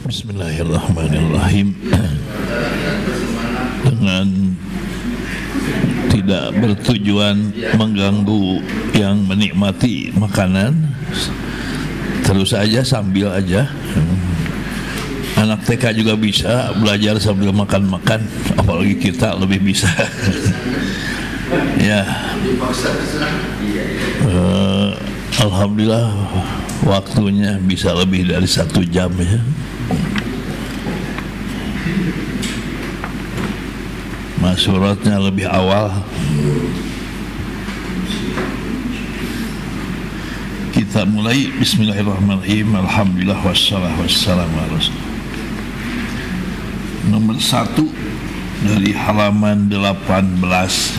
Bismillahirrahmanirrahim. Dengan tidak bertujuan mengganggu yang menikmati makanan, terus aja sambil aja. Anak TK juga bisa belajar sambil makan-makan, apalagi kita lebih bisa. Ya, alhamdulillah waktunya bisa lebih dari 1 jam ya. Suratnya lebih awal. Kita mulai. Bismillahirrahmanirrahim. Alhamdulillah wassalamu ala rasulillah. Nomor 1 dari halaman 18.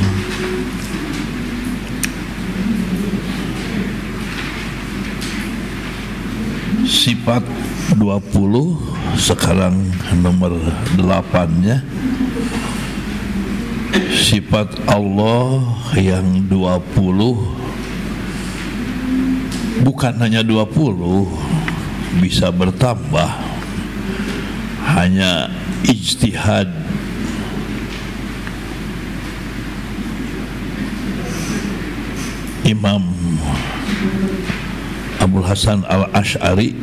Sifat 20, sekarang nomor 8-nya. Sifat Allah yang 20, bukan hanya 20, bisa bertambah, hanya ijtihad. Imam Abul Hasan Al-Asy'ari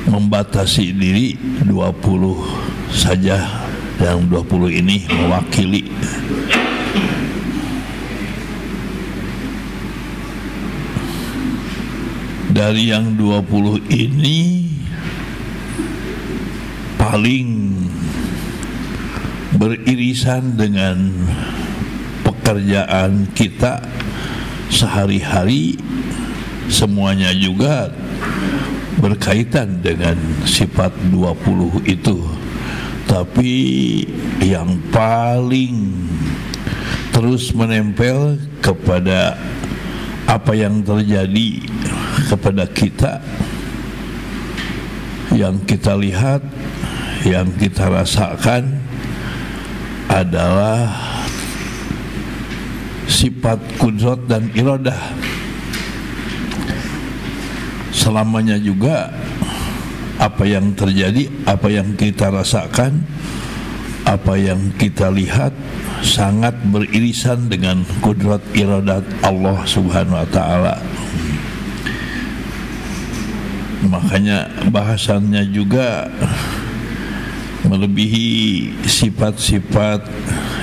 membatasi diri 20 saja. Yang 20 ini mewakili. Dari yang 20 ini paling beririsan dengan pekerjaan kita sehari-hari, semuanya juga berkaitan dengan sifat 20 itu. Tapi yang paling terus menempel kepada apa yang terjadi kepada kita, yang kita lihat, yang kita rasakan adalah sifat kudrat dan iradah. Selamanya juga apa yang terjadi, apa yang kita rasakan, apa yang kita lihat sangat beririsan dengan kudrat iradat Allah Subhanahu wa ta'ala. Makanya bahasannya juga melebihi sifat-sifat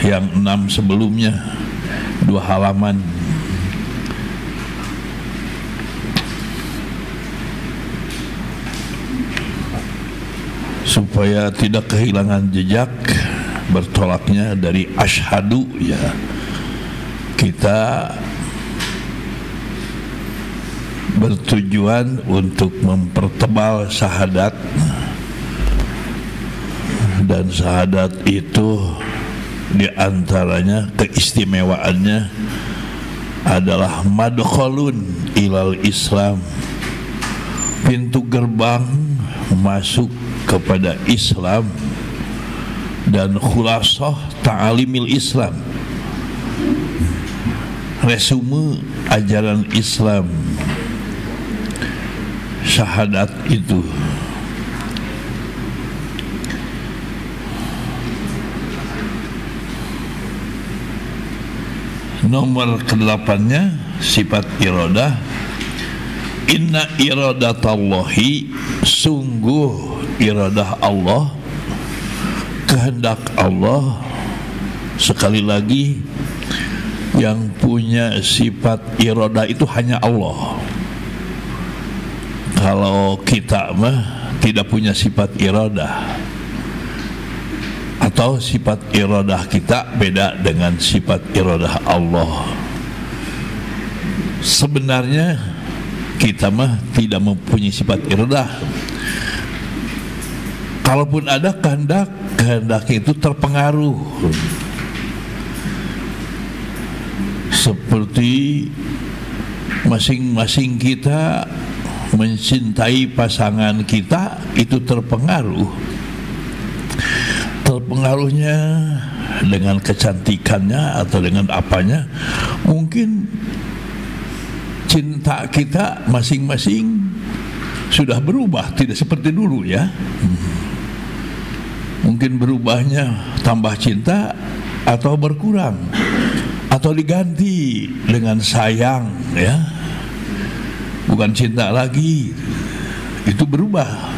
yang 6 sebelumnya, 2 halaman. Supaya tidak kehilangan jejak bertolaknya dari asyhadu, ya, kita bertujuan untuk mempertebal syahadat. Dan syahadat itu diantaranya keistimewaannya adalah madkhalun ilal Islam, pintu gerbang masuk kepada Islam, dan khulasah ta'alimil Islam, resume ajaran Islam. Syahadat itu nomor ke-8-nya sifat iradah. Inna iradatallahi, sungguh iradah Allah, kehendak Allah. Sekali lagi, yang punya sifat iradah itu hanya Allah. Kalau kita mah tidak punya sifat iradah, atau sifat iradah kita beda dengan sifat iradah Allah. Sebenarnya kita mah tidak mempunyai sifat iradah. Kalaupun ada kehendak, kehendak itu terpengaruh. Seperti masing-masing kita mencintai pasangan kita, itu terpengaruh. Terpengaruhnya dengan kecantikannya atau dengan apanya. Mungkin cinta kita masing-masing sudah berubah, tidak seperti dulu ya. Mungkin berubahnya tambah cinta atau berkurang atau diganti dengan sayang ya. Bukan cinta lagi. Itu berubah.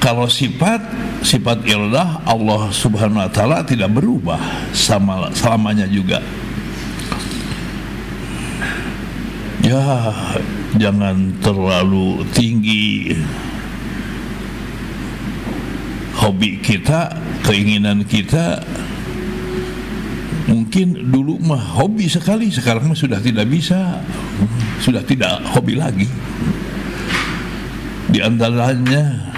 Kalau sifat iradah Allah Subhanahu wa taala tidak berubah selamanya juga. Ya, jangan terlalu tinggi hobi kita, keinginan kita. Mungkin dulu mah hobi sekali, sekarang mah sudah tidak bisa, sudah tidak hobi lagi. Di antaranya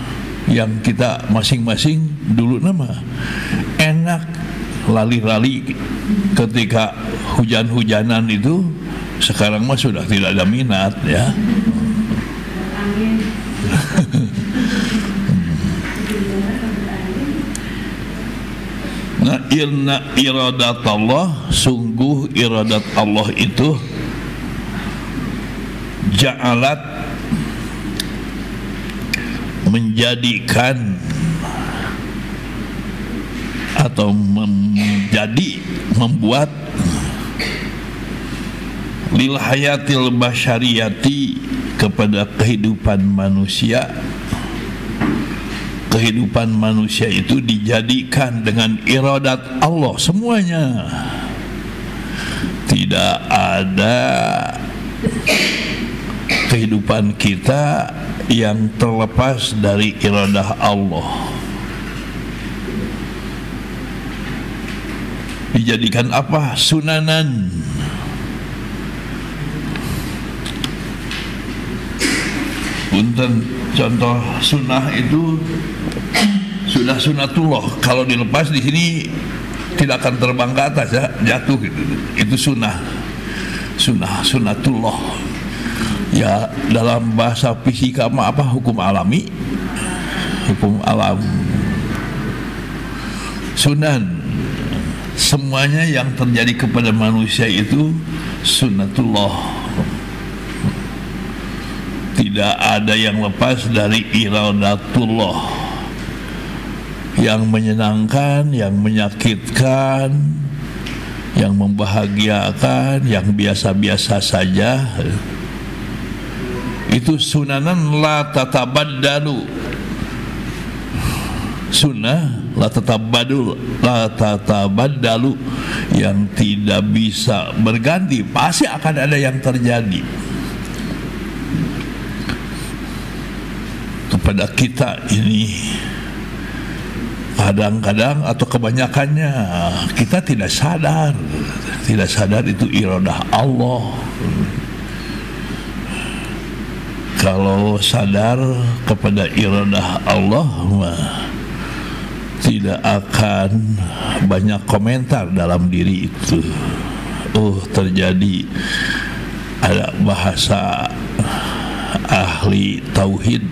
yang kita masing-masing dulu nama enak lali-lali ketika hujan-hujanan itu, sekarang mah sudah tidak ada minat ya. Nah, inna iradat Allah, sungguh iradat Allah itu ja'alat, menjadikan atau membuat lil hayatil basyariyati, kepada kehidupan manusia. Kehidupan manusia itu dijadikan dengan iradat Allah semuanya. Tidak ada kehidupan kita yang terlepas dari iradah Allah. Dijadikan apa? Sunanan. Punten, contoh sunnah itu sudah sunatullah. Kalau dilepas di sini tidak akan terbang ke atas ya, jatuh gitu. Itu sunatullah. Ya, dalam bahasa fisika apa? Hukum alami, hukum alam. Sunan, semuanya yang terjadi kepada manusia itu sunatullah. Tidak ada yang lepas dari iradatullah. Yang menyenangkan, yang menyakitkan, yang membahagiakan, yang biasa-biasa saja, itu sunanan la tatabaddalu. Sunnah la tatabaddalu, yang tidak bisa berganti, pasti akan ada yang terjadi. Kepada kita ini kadang-kadang atau kebanyakannya kita tidak sadar itu iradah Allah. Kalau sadar kepada iradah Allah mah tidak akan banyak komentar dalam diri itu. Terjadi ada bahasa ahli tauhid,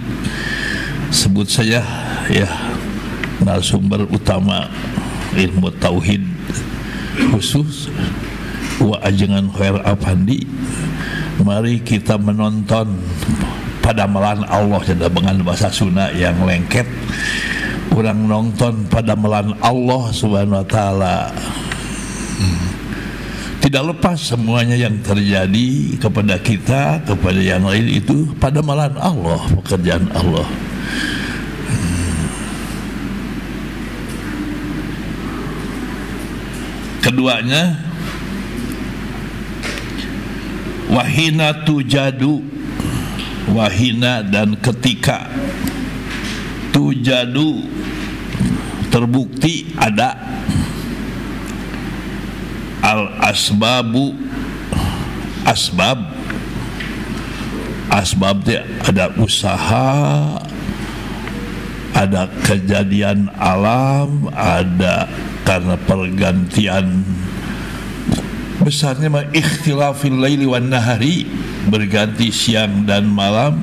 sebut saja ya narasumber utama ilmu tauhid khusus wa ajengan khair Afandi. Mari kita menonton padamelan Allah, jadi dengan bahasa Sunda yang lengket. Orang nonton padamelan Allah Subhanahu wa taala. Tidak lepas semuanya yang terjadi kepada kita, kepada yang lain, itu padamelan Allah, pekerjaan Allah. Keduanya, wahina tujadu, wahina dan ketika, tujadu terbukti ada, al asbabu, asbab itu ada usaha, ada kejadian alam, ada karena pergantian besarnya ikhtilafil laili wan nahari, berganti siang dan malam.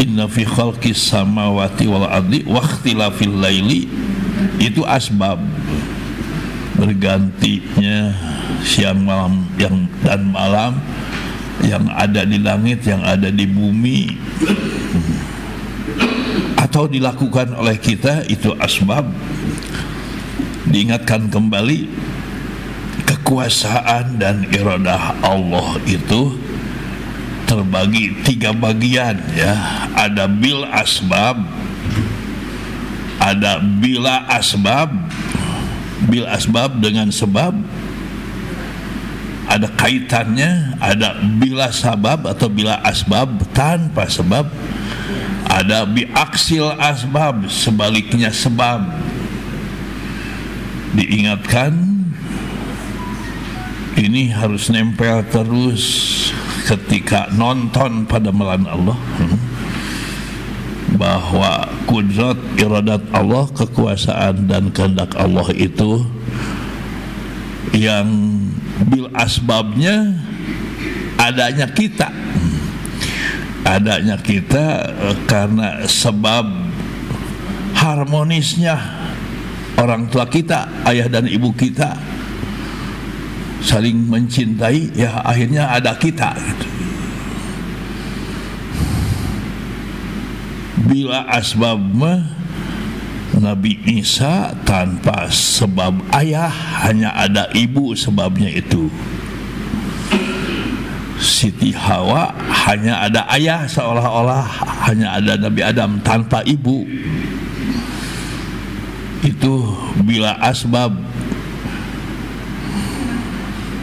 Inna fi khalqis samawati wal ardi wa ikhtilafil laili, itu asbab bergantinya siang malam dan malam yang ada di langit, yang ada di bumi, atau dilakukan oleh kita, itu asbab. Diingatkan kembali, kekuasaan dan iradah Allah itu terbagi 3 bagian ya. Ada bil asbab, ada bila asbab. Bil asbab dengan sebab, ada kaitannya. Ada bila sabab atau bila asbab tanpa sebab. Ada biaksil asbab, sebaliknya sebab. Diingatkan, ini harus nempel terus ketika nonton pada malam Allah, bahwa kudrat iradat Allah, kekuasaan dan kehendak Allah itu yang bil asbabnya adanya kita. Adanya kita karena sebab harmonisnya orang tua kita, ayah dan ibu kita saling mencintai, ya akhirnya ada kita gitu. Bila asbab Nabi Isa tanpa sebab ayah, hanya ada ibu sebabnya itu. Siti Hawa hanya ada ayah, seolah-olah hanya ada Nabi Adam tanpa ibu. Itu bila asbab.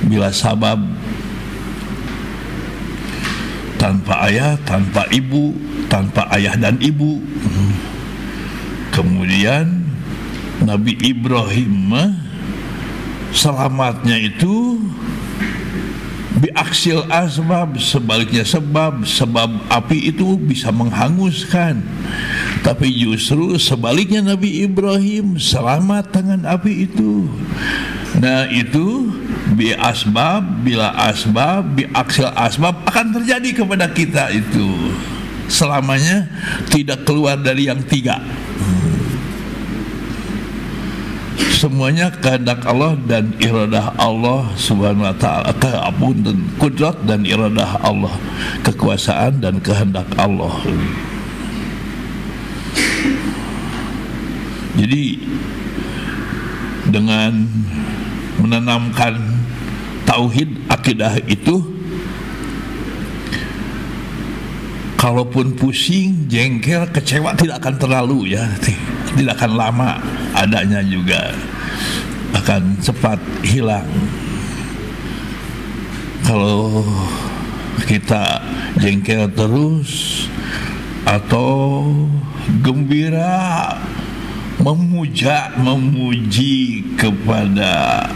Bila sabab, tanpa ayah, tanpa ibu, tanpa ayah dan ibu. Kemudian Nabi Ibrahim selamatnya itu biaksil asbab, sebaliknya sebab. Sebab api itu bisa menghanguskan, tapi justru sebaliknya Nabi Ibrahim selamat dengan api itu. Nah itu bi asbab, bila asbab, bi aksil asbab akan terjadi kepada kita itu. Selamanya tidak keluar dari yang 3. Semuanya kehendak Allah dan iradah Allah subhanahu wa ta'ala. Kudrat dan iradah Allah, kekuasaan dan kehendak Allah. Jadi dengan menanamkan tauhid akidah itu, kalaupun pusing, jengkel, kecewa tidak akan terlalu ya, tidak akan lama adanya, juga akan cepat hilang. Kalau kita jengkel terus atau gembira memuji kepada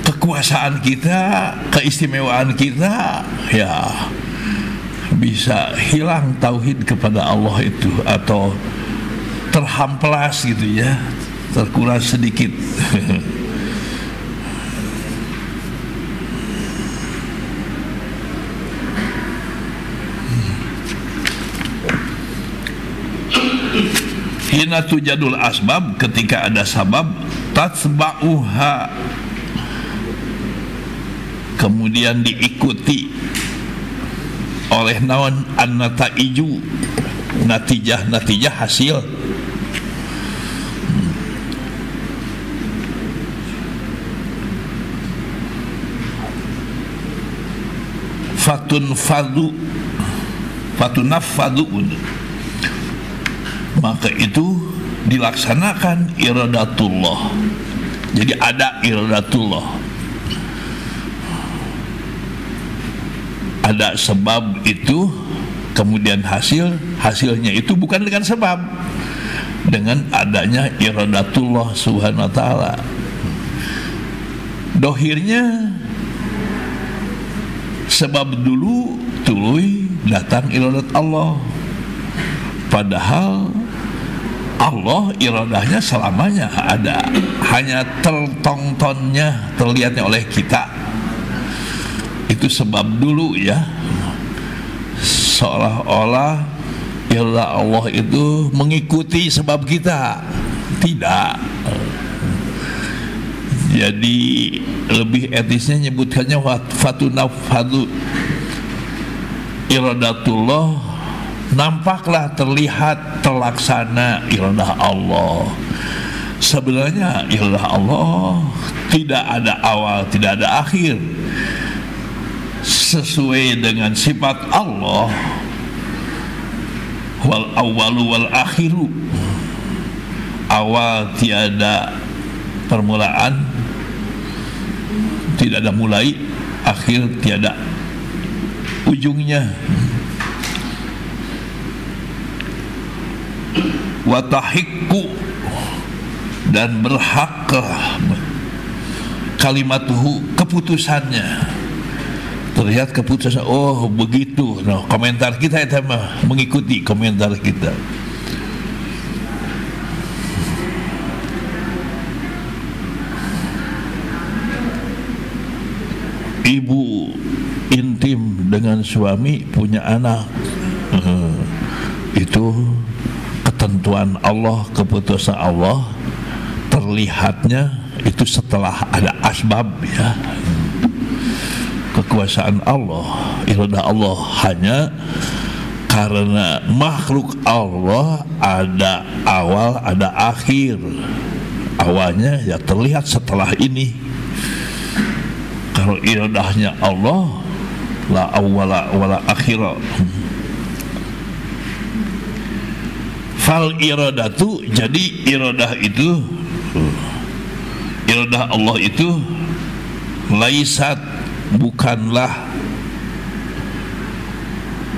kekuasaan kita, keistimewaan kita, ya bisa hilang tauhid kepada Allah itu, atau terhamplas gitu ya, terkuras sedikit. Hina tujadul asbab, ketika ada sabab, tatsba'uha, kemudian diikuti oleh naon an-nataiju, natijah hasil. Fatunafadu, maka itu dilaksanakan iradatullah. Jadi ada iradatullah, ada sebab itu, kemudian hasilnya itu bukan dengan sebab, dengan adanya iradatullah subhanahu wa ta'ala. Dohirnya sebab dulu tuluy datang iradat Allah, padahal Allah iradahnya selamanya ada, hanya tertontonnya, terlihatnya oleh kita. Itu sebab dulu ya, seolah-olah iradah Allah itu mengikuti sebab kita. Tidak. Jadi lebih etisnya nyebutkannya fatunafadu iradatullah, nampaklah, terlihat, terlaksana iradah Allah. Sebenarnya iradah Allah tidak ada awal, tidak ada akhir. Sesuai dengan sifat Allah, wal awwalu wal akhiru, awal tiada permulaan, tidak ada mulai, akhir tiada ujungnya. Wa tahiqqu, dan berhak kalimatuhu, keputusannya. Terlihat keputusan, oh begitu. Nah, komentar kita itu mah mengikuti komentar kita. Ibu intim dengan suami, punya anak, itu ketentuan Allah, keputusan Allah. Terlihatnya itu setelah ada asbab, ya, kekuasaan Allah, iradah Allah. Hanya karena makhluk Allah ada awal, ada akhir. Awalnya ya terlihat setelah ini. Kalau iradahnya Allah, la awwala wala akhira. Fal iradatu, jadi iradah itu, iradah Allah itu laisat, bukanlah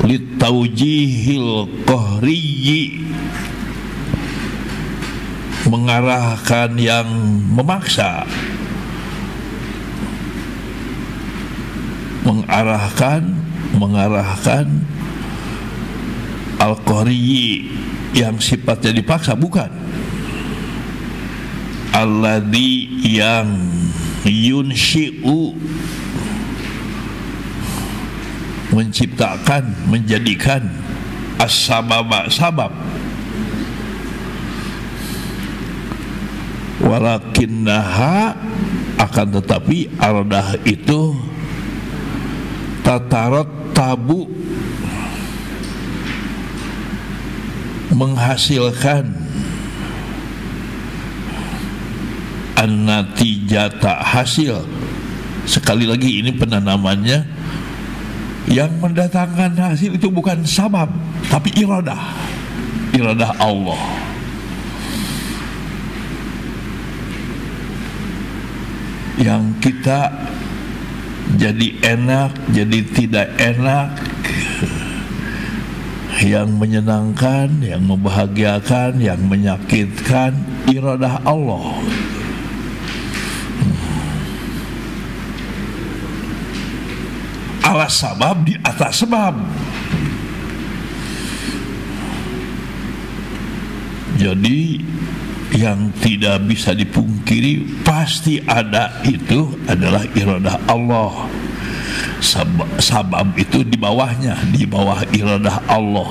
litaujihil qahriyyi, mengarahkan yang memaksa, mengarahkan al-qahriyyi, yang sifatnya dipaksa, bukan. Alladzi, yang yunshi'u, menciptakan, menjadikan as-sababa, sabab. Walakinnaha, akan tetapi aradah itu tatarot tabu, menghasilkan an-natijata, hasil. Sekali lagi, ini penanamannya. Yang mendatangkan hasil itu bukan sabab, tapi iradah, iradah Allah. Yang kita jadi enak, jadi tidak enak, yang menyenangkan, yang membahagiakan, yang menyakitkan, iradah Allah. Ala sabab, di atas sebab. Jadi yang tidak bisa dipungkiri, pasti ada, itu adalah iradah Allah. Sabab itu di bawahnya, di bawah iradah Allah.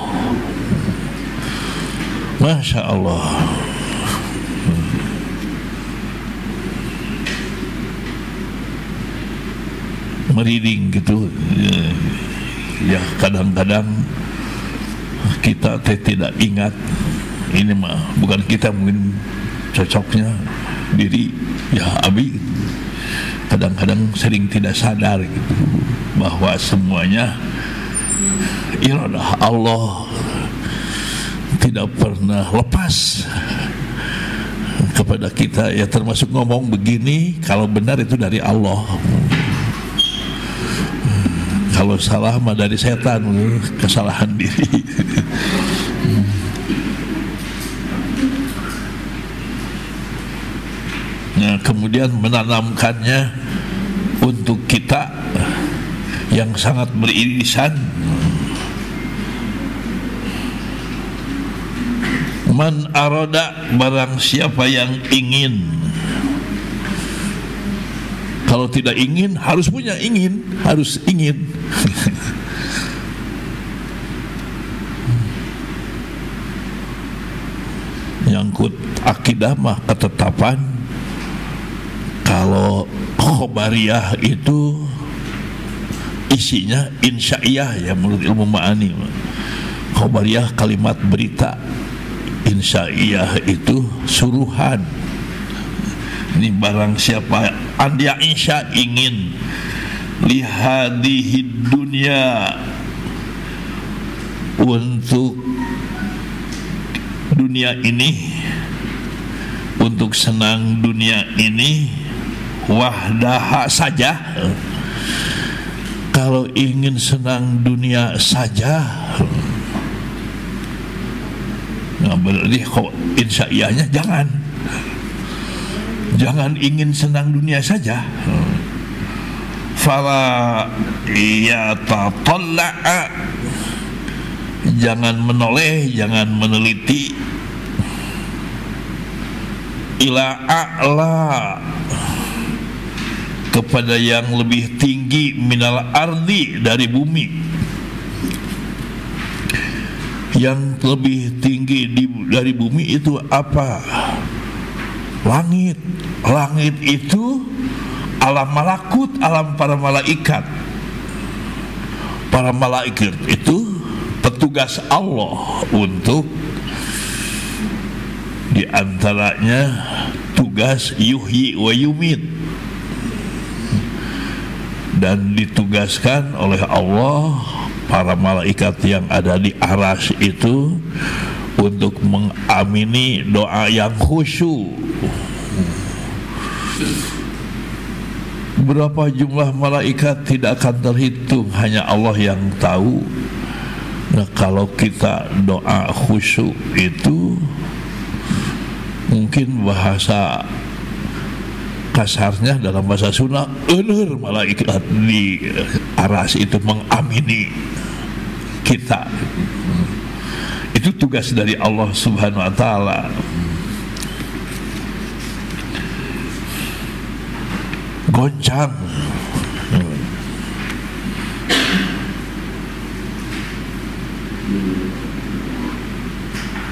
Masya Allah. Merinding gitu ya, kadang-kadang kita tidak ingat. Ini mah bukan kita, mungkin cocoknya diri ya Abi, kadang-kadang sering tidak sadar gitu, bahwa semuanya iradah Allah, tidak pernah lepas kepada kita, ya termasuk ngomong begini, kalau benar itu dari Allah, kalau salah mah dari setan, kesalahan diri. Nah, kemudian menanamkannya untuk kita yang sangat beririsan. Man arada, barang siapa yang ingin. Kalau tidak ingin, harus punya ingin, harus ingin. Nyangkut akidah mah ketetapan. Kalau khobariyah itu isinya insya'iyah ya menurut ilmu ma'ani. Khobariyah kalimat berita, insya'iyah itu suruhan. Ini barang siapa anda insya ingin lihadihi dunia, untuk dunia ini, untuk senang dunia ini, wahdaha saja. Kalau ingin senang dunia saja, nah berarti kok insya'iyahnya jangan ingin senang dunia saja. Fala yatatalla'a, jangan menoleh, jangan meneliti, ila a'la, kepada yang lebih tinggi, minal ardi, dari bumi. Yang lebih tinggi dari bumi itu apa? Langit. Langit itu alam malakut, alam para malaikat. Para malaikat itu petugas Allah untuk diantaranya tugas yuhyi wa yumit, dan ditugaskan oleh Allah para malaikat yang ada di arsy itu untuk mengamini doa yang khusyuk. Berapa jumlah malaikat tidak akan terhitung, hanya Allah yang tahu. Nah, kalau kita doa khusyuk itu mungkin bahasa kasarnya dalam bahasa Sunda, ener malaikat di arsy itu mengamini kita. Itu tugas dari Allah Subhanahu wa taala. Goncang.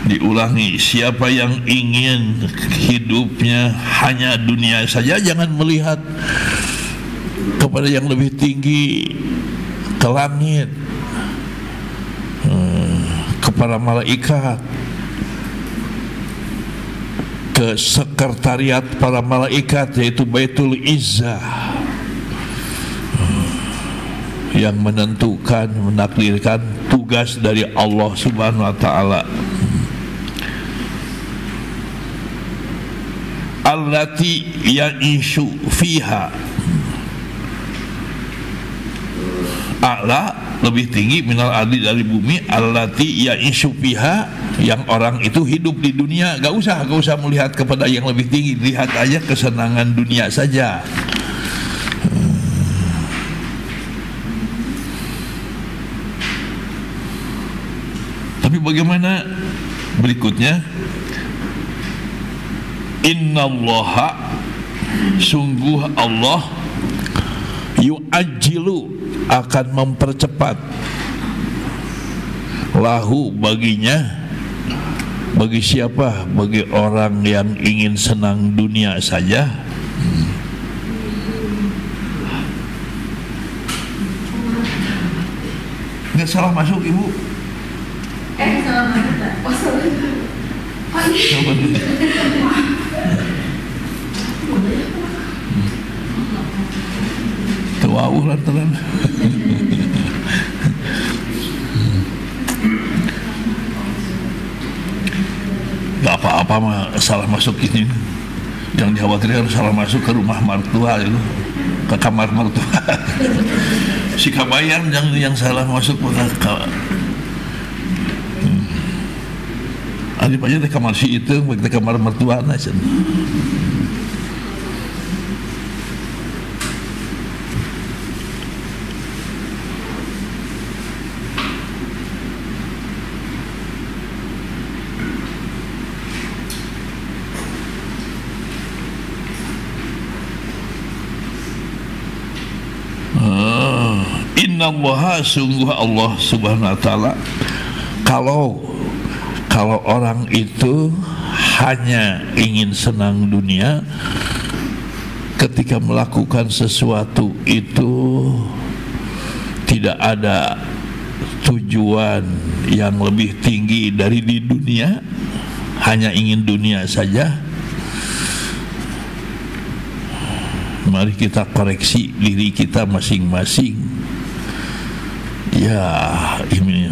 Diulangi, siapa yang ingin hidupnya hanya dunia saja, jangan melihat kepada yang lebih tinggi, ke langit, kepada malaikat, ke sekretariat para malaikat, yaitu Baitul Izzah, yang menentukan, menakdirkan tugas dari Allah Subhanahu wa taala. Allati ya'ishu fiha, a'la, lebih tinggi, minal ardi, dari bumi, allati ya'ishu fiha, yang orang itu hidup di dunia. Gak usah melihat kepada yang lebih tinggi, lihat aja kesenangan dunia saja. Tapi bagaimana berikutnya? Innallaha, sungguh Allah, yu'ajjilu, akan mempercepat, lahu, baginya. Bagi siapa? Bagi orang yang ingin senang dunia saja. Nggak salah masuk, Ibu? Salah masuk tak? Oh, salah. Coba dulu. Tuwauh lantaran. Gak apa-apa mah salah masuk ini. Yang dikhawatirkan salah masuk ke rumah mertua itu, ke kamar mertua. Si kabayang jangan yang salah masuk ke Alip aja di kamar si itu, di kamar mertua aja. Innallaha, sungguh Allah Subhanahu wa taala, kalau orang itu hanya ingin senang dunia, ketika melakukan sesuatu itu tidak ada tujuan yang lebih tinggi dari di dunia, hanya ingin dunia saja, mari kita koreksi diri kita masing-masing. Ya, ini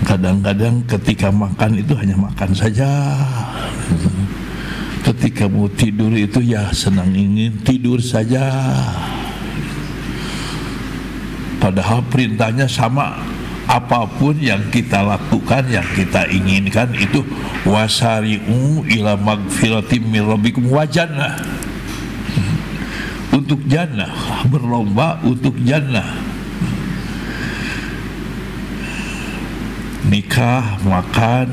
kadang-kadang ketika makan itu hanya makan saja, ketika mau tidur itu ya senang ingin tidur saja, padahal perintahnya sama. Apapun yang kita lakukan, yang kita inginkan itu wasari'u ila magfiratim min rabbikum wa jannah, untuk jannah, berlomba untuk jannah. Nikah, makan,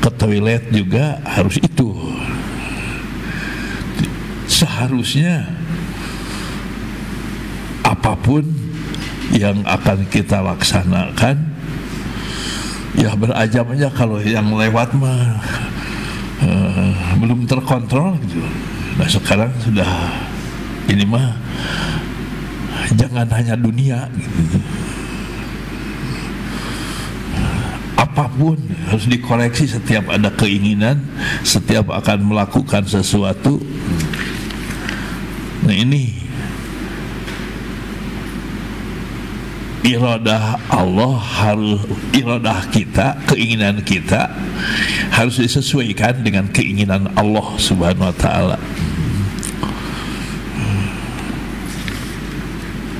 ke toilet juga harus itu. Seharusnya apapun yang akan kita laksanakan, ya berajam aja. Kalau yang lewat mah belum terkontrol gitu. Nah sekarang sudah, ini mah jangan hanya dunia gitu. Apapun harus dikoreksi setiap ada keinginan, setiap akan melakukan sesuatu. Nah ini iradah Allah, harus iradah kita, keinginan kita harus disesuaikan dengan keinginan Allah Subhanahu wa taala.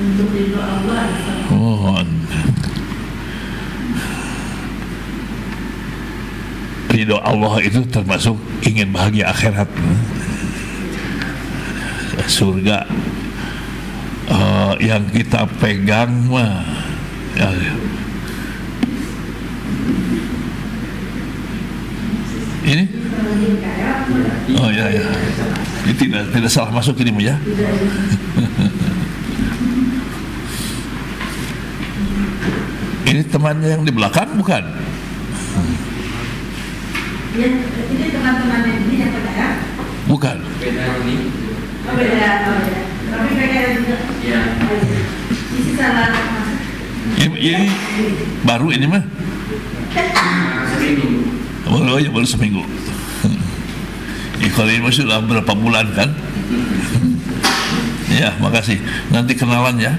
Untuk ridho Allah. Ridho Allah itu termasuk ingin bahagia akhirat, surga. Yang kita pegang mah ya, ini ya, ini tidak salah masuk ini ya. Ini temannya yang di belakang bukan? Ya, ini teman-temannya ini yang PKR? Bukan. Beda ini. Oh beda, tapi PKR juga. Iya. Ini salah masuk. Ini baru ini mah? Seminggu. Baru seminggu. Kalau ini masih sudah berapa bulan kan? Ya, makasih. Nanti kenalan ya.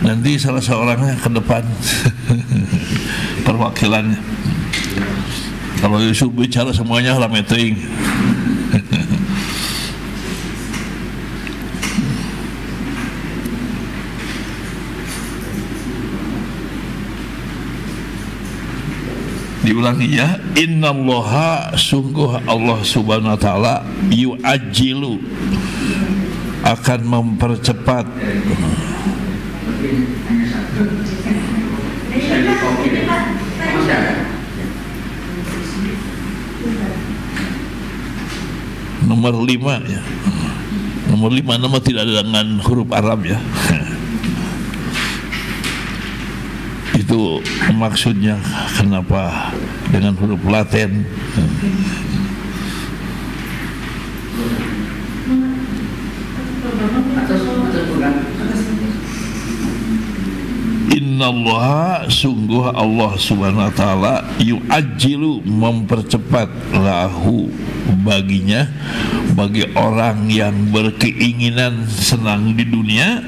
Nanti salah seorangnya ke depan perwakilannya. Kalau Yusuf bicara semuanya lah meeting. Diulangi ya, innallaha, sungguh Allah Subhanahu wa taala yu'ajjilu, akan mempercepat. Nomor 5 ya. Nomor 5 nama tidak ada dengan huruf Arab ya. Itu maksudnya kenapa dengan huruf Latin. Innallaha, sungguh Allah Subhanahu wa taala yu'ajjilu, mempercepat, lahu, baginya, bagi orang yang berkeinginan senang di dunia,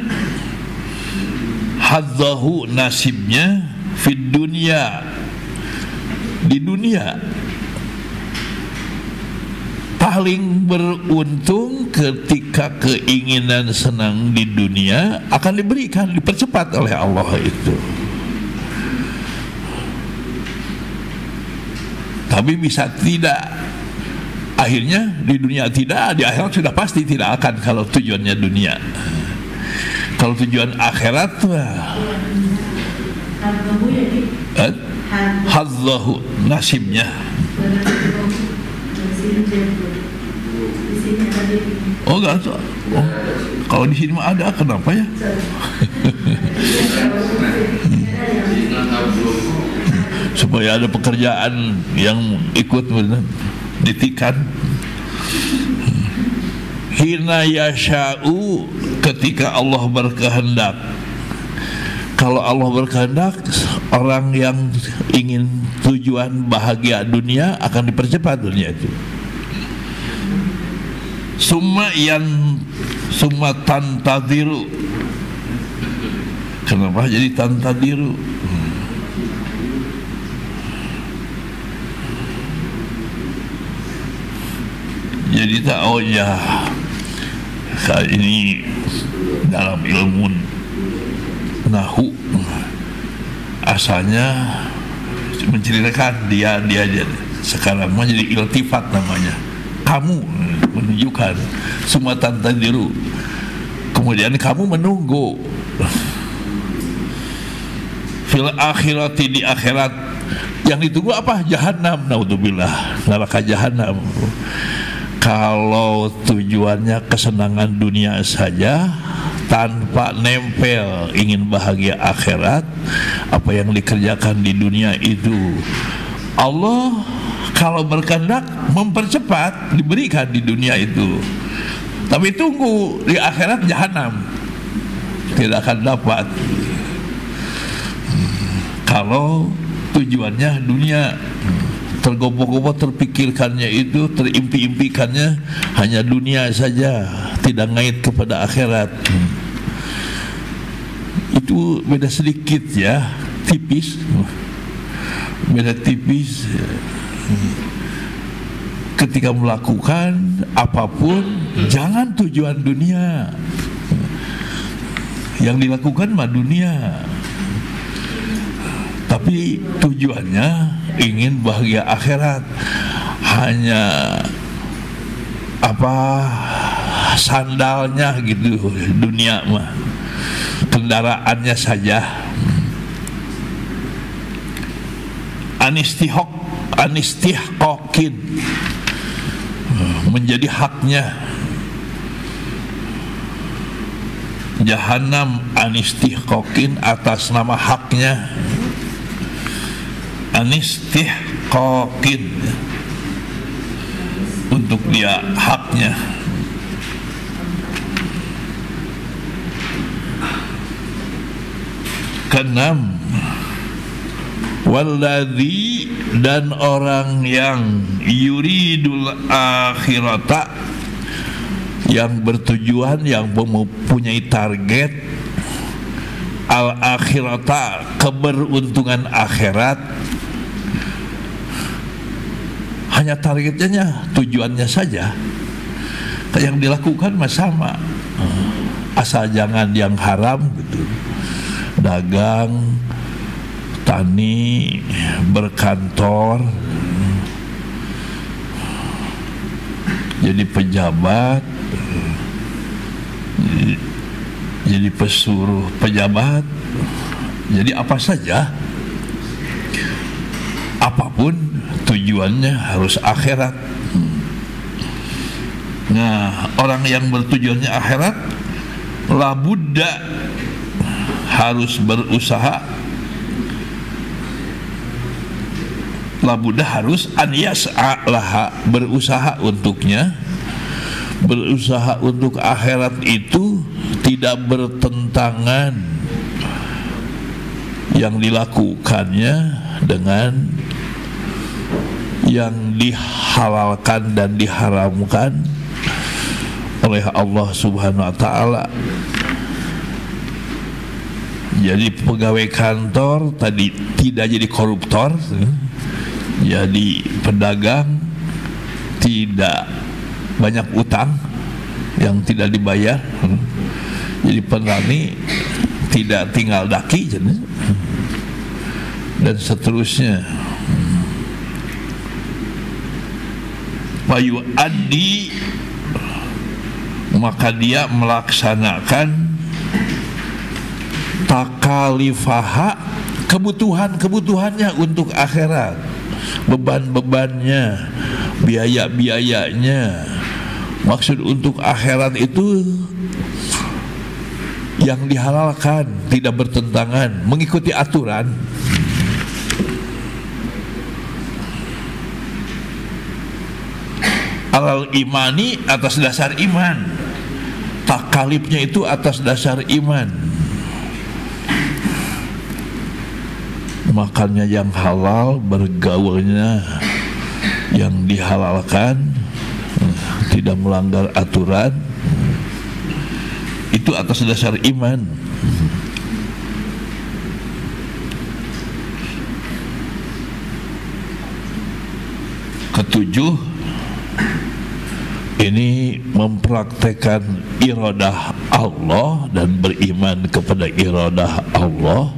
hadzahu, nasibnya, fid dunya, di dunia. Paling beruntung ketika keinginan senang di dunia akan diberikan, dipercepat oleh Allah itu. Tapi bisa tidak, akhirnya di dunia tidak, di akhirat sudah pasti tidak akan kalau tujuannya dunia. Kalau tujuan akhirat hadzahu, nasibnya. Oh enggak, kalau di sini mah ada, kenapa ya? Supaya ada pekerjaan yang ikut ditikan. hina yasha'u, ketika Allah berkehendak. Kalau Allah berkehendak, orang yang ingin tujuan bahagia dunia akan dipercepat dunia itu. Summa tantadiru. Kenapa jadi tantadiru? Jadi tak, oh ya, kali ini dalam ilmu nahu asalnya menceritakan dia aja. Sekarang mah jadi iltifat namanya. Kamu menunjukkan semua tantadiru. Kemudian kamu menunggu fil akhirati, di akhirat. Yang ditunggu apa? Jahannam, naudzubillah, neraka jahannam. Kalau tujuannya kesenangan dunia saja tanpa nempel ingin bahagia akhirat, apa yang dikerjakan di dunia itu Allah kalau berkehendak mempercepat diberikan di dunia itu, tapi tunggu di akhirat jahanam, tidak akan dapat. Kalau tujuannya dunia, tergopoh-gopoh terpikirkannya itu, terimpi-impikannya hanya dunia saja, tidak ngait kepada akhirat. Itu beda sedikit ya, tipis, beda tipis. Ketika melakukan apapun, jangan tujuan dunia. Yang dilakukan mah dunia, tapi tujuannya ingin bahagia akhirat. Hanya apa, sandalnya gitu dunia mah, kendaraannya saja. Anistihqaqin, menjadi haknya. Jahannam anistihqaqin, atas nama haknya. Anistihqaqin, untuk dia haknya. Keenam, walladzi, dan orang yang yuridul akhirata, yang bertujuan, yang mempunyai target al akhirata, keberuntungan akhirat. Hanya targetnya, tujuannya saja. Yang dilakukan mah sama, asal jangan yang haram gitu. Dagang, tani, berkantor, jadi pejabat, jadi pesuruh pejabat, jadi apa saja, apapun tujuannya harus akhirat. Nah, orang yang bertujuannya akhirat, labudda, harus berusaha, labudda harus an yas'alaha, berusaha untuknya. Berusaha untuk akhirat itu tidak bertentangan yang dilakukannya dengan yang dihalalkan dan diharamkan oleh Allah Subhanahu wa ta'ala. Jadi pegawai kantor tadi tidak jadi koruptor, jadi pedagang, tidak banyak utang yang tidak dibayar, jadi petani tidak tinggal daki, dan seterusnya. Payu adi, maka dia melaksanakan takalifaha, kebutuhannya untuk akhirat, beban-bebannya, biaya-biayanya. Maksud untuk akhirat itu yang dihalalkan, tidak bertentangan, mengikuti aturan. alal imani, atas dasar iman. Takalifnya itu atas dasar iman. Makannya yang halal, bergaulnya yang dihalalkan, tidak melanggar aturan, itu atas dasar iman. Ketujuh, ini mempraktekkan iradah Allah dan beriman kepada iradah Allah,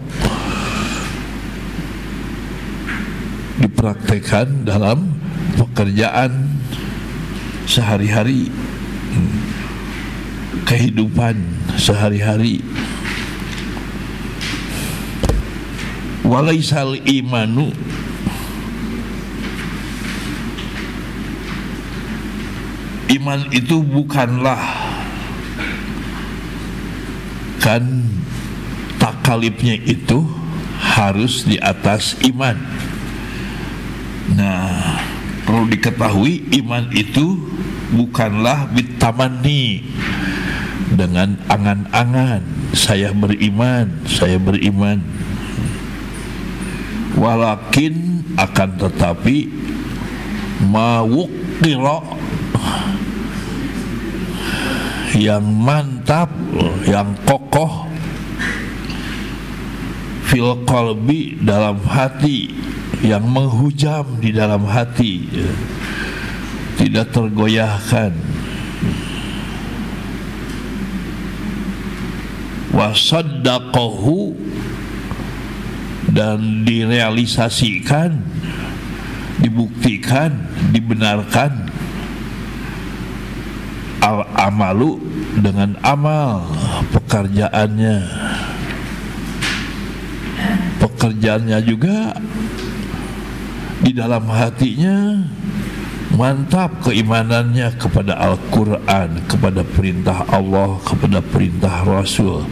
dipraktekkan dalam pekerjaan sehari-hari, kehidupan sehari-hari. Walaisal imanu, iman itu bukanlah, kan takalifnya itu harus di atas iman. Nah, perlu diketahui iman itu bukanlah bitamani, dengan angan-angan saya beriman, saya beriman. Walakin, akan tetapi, mawuqira, yang mantap, yang kokoh, fil qalbi, dalam hati, yang menghujam di dalam hati, tidak tergoyahkan. Wasaddaqahu, dan direalisasikan, dibuktikan, dibenarkan. Al-amalu, dengan amal, pekerjaannya. Pekerjaannya juga di dalam hatinya mantap keimanannya kepada Al-Quran, kepada perintah Allah, kepada perintah Rasul.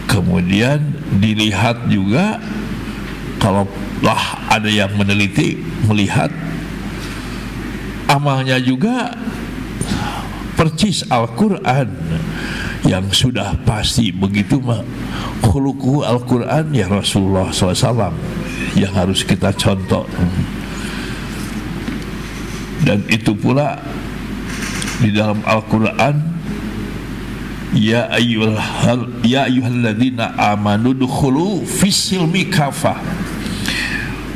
Kemudian dilihat juga, kalau lah ada yang meneliti, melihat amalnya juga percis Al-Quran, yang sudah pasti begitu mah khuluquhu Al-Quran ya Rasulullah SAW, yang harus kita contoh. Dan itu pula di dalam Al-Quran, ya ayyuhalladzina amanu dukhulu fis-silmi kafah,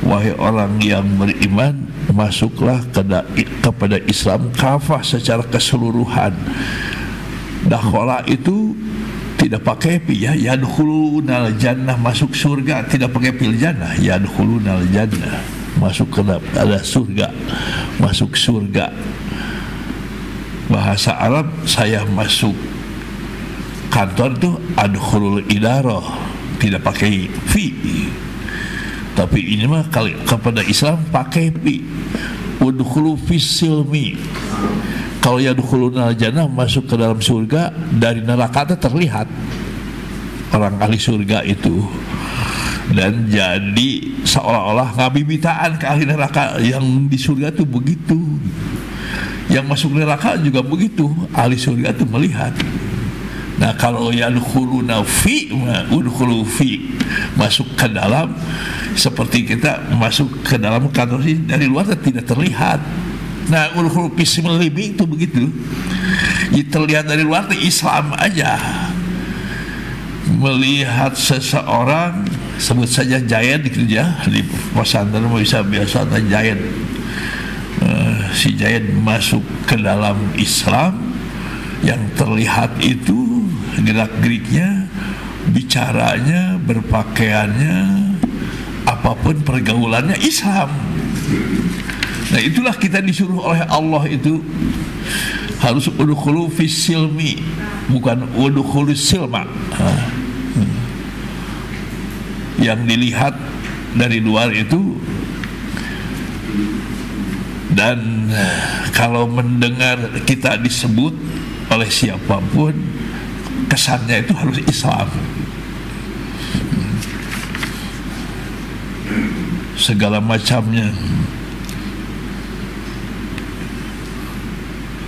wahai orang yang beriman, masuklah kepada Islam kafah, secara keseluruhan. Dakhala itu tidak pakai pi, ya, yadkhulunal jannah, masuk surga, tidak pakai fil jannah, yadkhulunal jannah, masuk ke dalam surga, masuk surga. Bahasa Arab, saya masuk kantor tuh adkhulul idarah, tidak pakai fi. Tapi ini mah kali kepada Islam pakai fi. Udkhulu fis silmi. Kalau yadkhulunal jannah, masuk ke dalam surga, dari neraka itu terlihat orang ahli surga itu. Dan jadi seolah-olah ngabibitaan ke ahli neraka, yang di surga itu begitu. Yang masuk neraka juga begitu, ahli surga itu melihat. Nah, kalau yadkhuluna fi, udkhulu fi, masuk ke dalam, seperti kita masuk ke dalam kantor sih, dari luar tidak terlihat. Nah, udkhulu fi silmi itu begitu. Terlihat dari luar itu Islam aja. Melihat seseorang, sebut saja Giant gitu ya, di pesantren bisa biasa ada Giant. Si Giant masuk ke dalam Islam, yang terlihat itu gerak-geriknya, bicaranya, berpakaiannya, apapun pergaulannya Islam. Nah, itulah kita disuruh oleh Allah itu harus udkhulu fis silmi, bukan udkhulu silma. Yang dilihat dari luar itu. Dan kalau mendengar kita disebut oleh siapapun, kesannya itu harus Islam. Segala macamnya.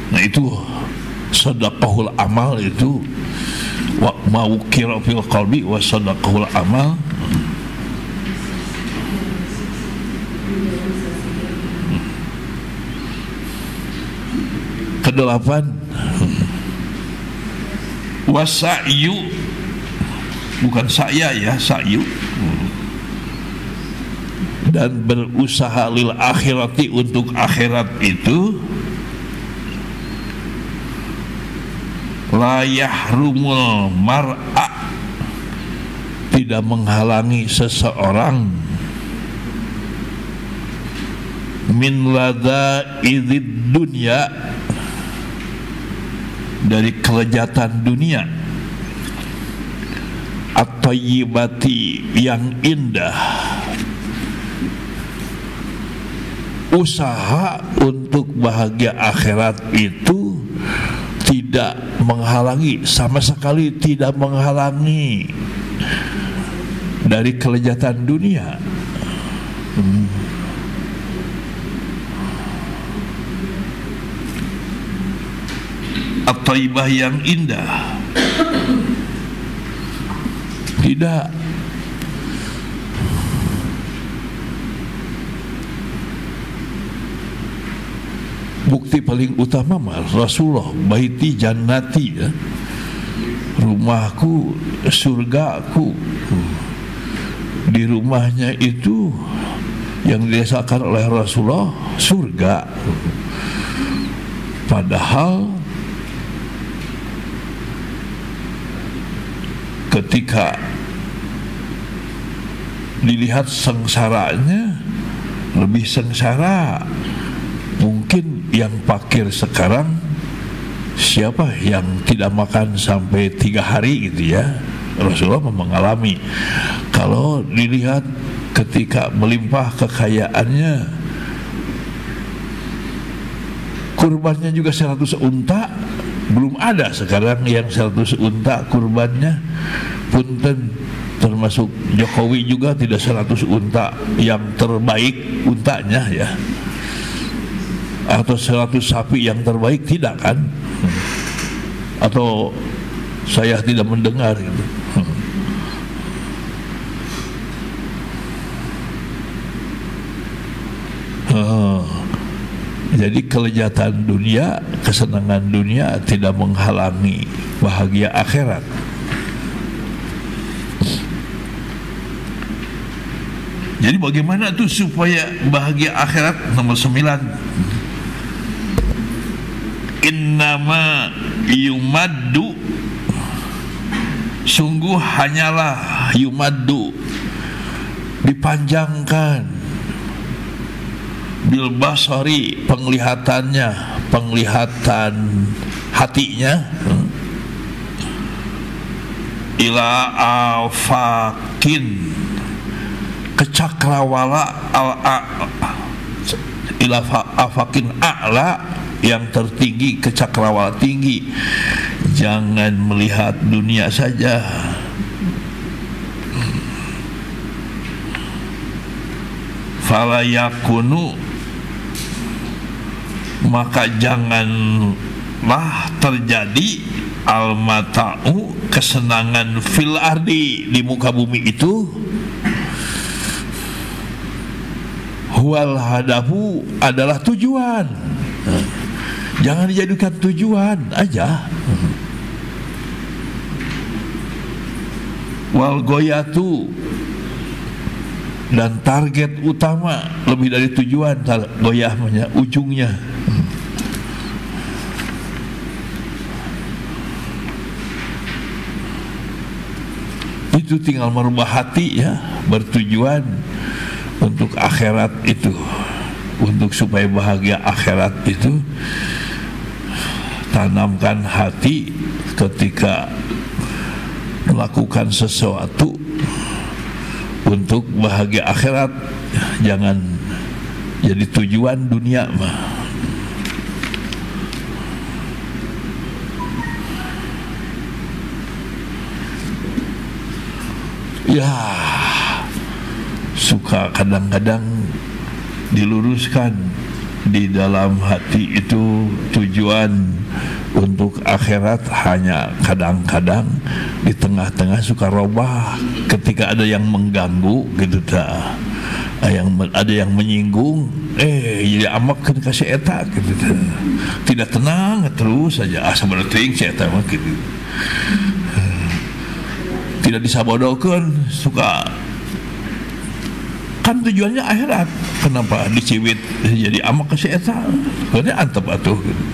Nah itu sadaqahul amal, itu wa mawqira fil qalbi wa sadaqahul amal. Kedelapan, wasa'yu, bukan saya ya, sa'yu, dan berusaha lil akhirati, untuk akhirat itu, la yahrumul mar'a, tidak menghalangi seseorang, min lada'idzid dunya, dari kelezatan dunia, at-thayyibati, yang indah. Usaha untuk bahagia akhirat itu tidak menghalangi, sama sekali tidak menghalangi dari kelezatan dunia. At-thayyibah, yang indah, tidak. Bukti paling utama mah Rasulullah, baiti jannati, ya, rumahku surgaku. Di rumahnya itu yang dirasakan oleh Rasulullah surga, padahal ketika dilihat sengsaranya, lebih sengsara. Mungkin yang fakir sekarang, siapa yang tidak makan sampai 3 hari gitu ya. Rasulullah mengalami. Kalau dilihat ketika melimpah kekayaannya, kurbannya juga 100 unta, belum ada sekarang yang 100 unta kurbannya. Punten, termasuk Jokowi juga tidak 100 unta yang terbaik untanya ya, atau 100 sapi yang terbaik, tidak kan? Atau saya tidak mendengar gitu. Jadi kelezatan dunia, kesenangan dunia tidak menghalangi bahagia akhirat. Jadi bagaimana tuh supaya bahagia akhirat? Nomor 9, innama yumaddu, sungguh hanyalah, yumaddu, dipanjangkan, bil basari, penglihatannya, penglihatan hatinya, ila afakin, ke cakrawala, ila afakin a'la, yang tertinggi, ke cakrawala tinggi. Jangan melihat dunia saja. Fala yakunu, maka janganlah terjadi al-mata'u, kesenangan fil ardi, di muka bumi itu, huwal hadafu, adalah tujuan. Jangan dijadikan tujuan aja. Wal goyatu, dan target utama lebih dari tujuan. Goyahnya ujungnya. Itu tinggal merubah hati ya, bertujuan untuk akhirat itu, untuk supaya bahagia akhirat itu. Tanamkan hati ketika melakukan sesuatu untuk bahagia akhirat, jangan jadi tujuan dunia mah. Ya, suka kadang-kadang diluruskan, di dalam hati itu tujuan untuk akhirat, hanya kadang-kadang di tengah-tengah suka robah ketika ada yang mengganggu gitu dah, ada yang menyinggung, jadi amak kasih eta gitu dah. Tidak tenang terus saja sebenarnya ting si eta mah gitu. Tidak disabodokeun, suka kan tujuannya akhirat, kenapa dicibit jadi amak kasih eta, karena antep atuh gitu.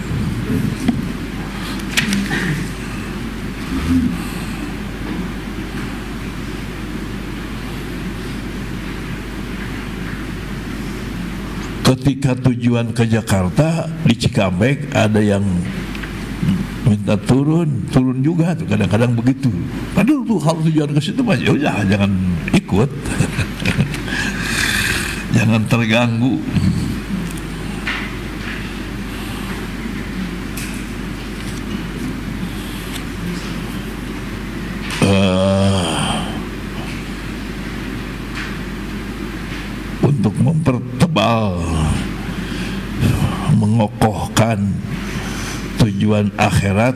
Ketika tujuan ke Jakarta di Cikampek ada yang minta turun juga tuh, kadang-kadang begitu. Padahal tuh kalau tujuan ke situ mah ya jangan ikut. Jangan terganggu. Untuk mempertebal, mengokohkan tujuan akhirat,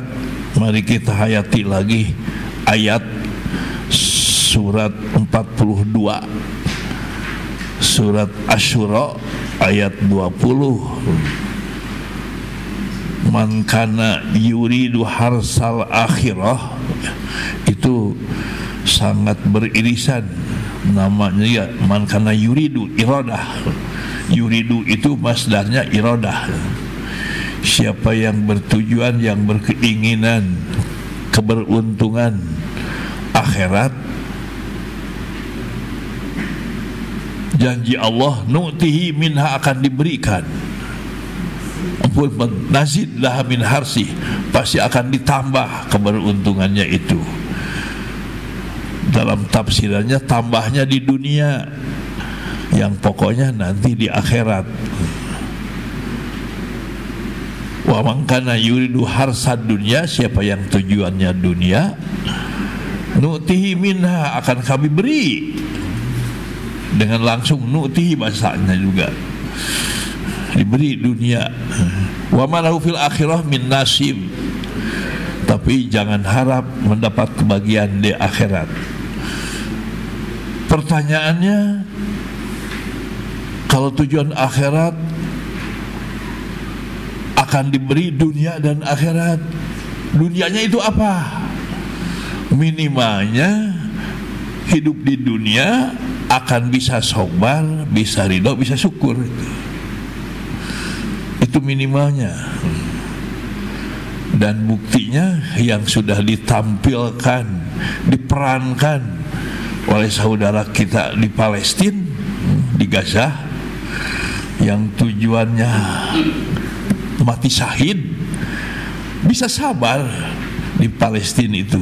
mari kita hayati lagi ayat surat 42 surat Asy-Syura ayat 20. Man kana yuridu harsal akhirah, itu sangat beririsan namanya ya, man kana yuridu, iradah. Yuridu itu masdarnya iradah. Siapa yang bertujuan, yang berkeinginan keberuntungan akhirat, janji Allah nu'tihi minha, akan diberikan. Ampun, nazid laha min harsi, pasti akan ditambah keberuntungannya itu. Dalam tafsirannya tambahnya di dunia, yang pokoknya nanti di akhirat. Wa man kana yuridu harsad dunya, siapa yang tujuannya dunia, nu'tihi minha, akan kami beri. Dengan langsung nu'tihi bahasanya juga, diberi dunia. Wa ma lahu fil akhirah min nasib, tapi jangan harap mendapat kebahagiaan di akhirat. Pertanyaannya, kalau tujuan akhirat akan diberi dunia dan akhirat, dunianya itu apa? Minimalnya hidup di dunia akan bisa sabar, bisa ridho, bisa syukur. Itu minimalnya. Dan buktinya yang sudah ditampilkan, diperankan oleh saudara kita di Palestina, di Gaza, yang tujuannya mati syahid, bisa sabar di Palestina itu.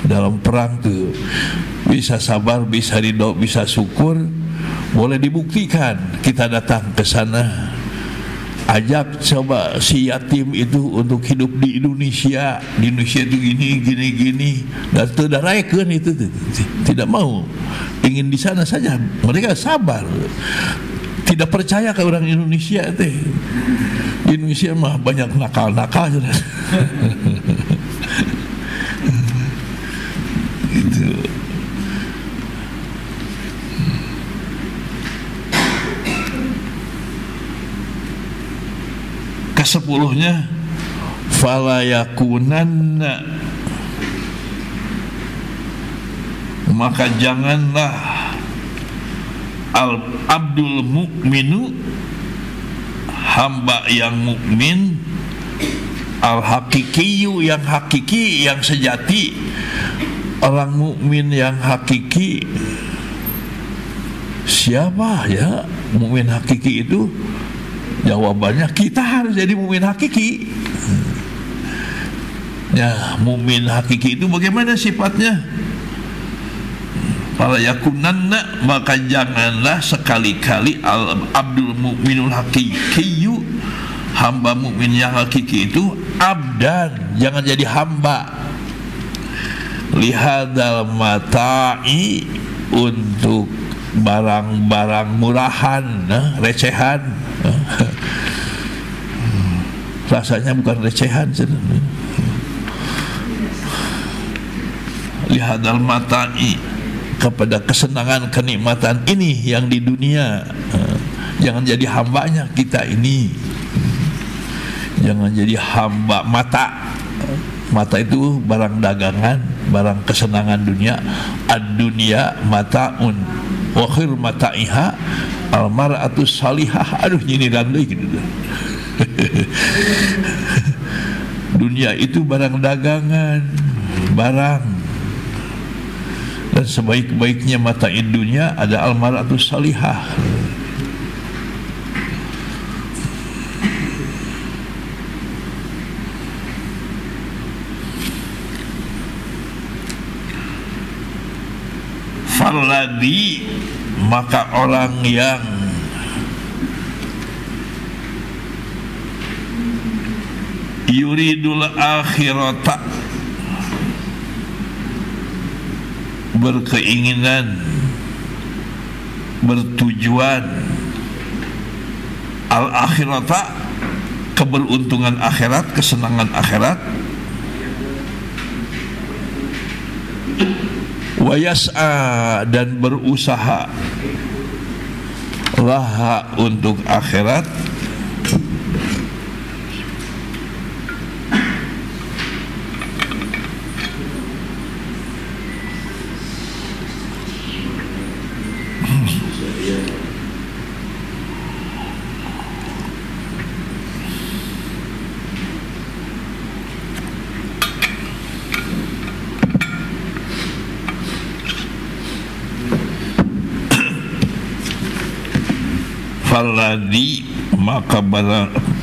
Dalam perang tuh bisa sabar, bisa ridho, bisa syukur, boleh dibuktikan. Kita datang ke sana, ajak coba si yatim itu untuk hidup di Indonesia. Di Indonesia itu gini, dan terdaraikan itu tidak mau, ingin di sana saja. Mereka sabar, tidak percaya ke orang Indonesia teh. Di Indonesia mah banyak nakal-nakal. Itu. Kesepuluhnya, fala yakunanna, maka janganlah abdul mu'minu, hamba yang mukmin, al hakikiyu, yang hakiki, yang sejati. Orang mukmin yang hakiki siapa ya? Mukmin hakiki itu, jawabannya kita harus jadi mukmin hakiki. Ya, mukmin hakiki itu bagaimana sifatnya? Fala yakunanna, maka janganlah sekali-kali abdul mukminul hakikiyu, hamba mukmin yang hakiki itu, abdan, jangan jadi hamba, lihadal mata'i, untuk barang-barang murahan, recehan. Rasanya bukan recehan. Lihadal mata'i, kepada kesenangan kenikmatan ini yang di dunia. Jangan jadi hambanya kita ini. Jangan jadi hamba mata. Mata itu barang dagangan, barang kesenangan dunia. Ad-dunya mata'un wa khir mata'iha al-mar'atu salihah. Aduh nyindiran deui gitu. Dunia itu barang dagangan, barang. Dan sebaik-baiknya mata'id dunia ada al-mar'atu salihah. Falladhi, maka orang yang yuridul akhirata, berkeinginan, bertujuan al-akhirata, keberuntungan akhirat, kesenangan akhirat, wa yas'a, dan berusaha laha, untuk akhirat,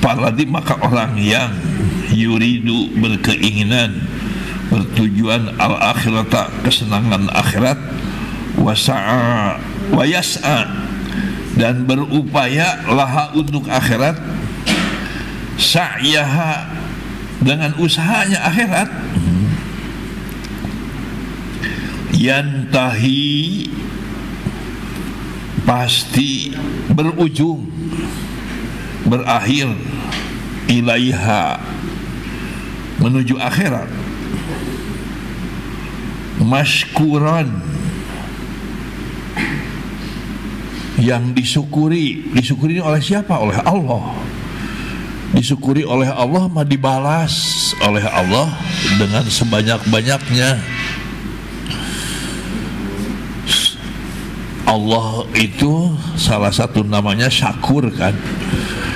Falladhi, maka orang yang yuridu, berkeinginan, bertujuan al-akhirata, kesenangan akhirat, wasa'a wa yas'a, dan berupaya laha, untuk akhirat, sa'yaha, dengan usahanya akhirat, yantahi, pasti berujung, berakhir, ilaiha, menuju akhirat, mashkuran, yang disyukuri. Disyukuri oleh siapa? Oleh Allah. Disyukuri oleh Allah, mah dibalas oleh Allah dengan sebanyak-banyaknya. Allah itu salah satu namanya syakur kan.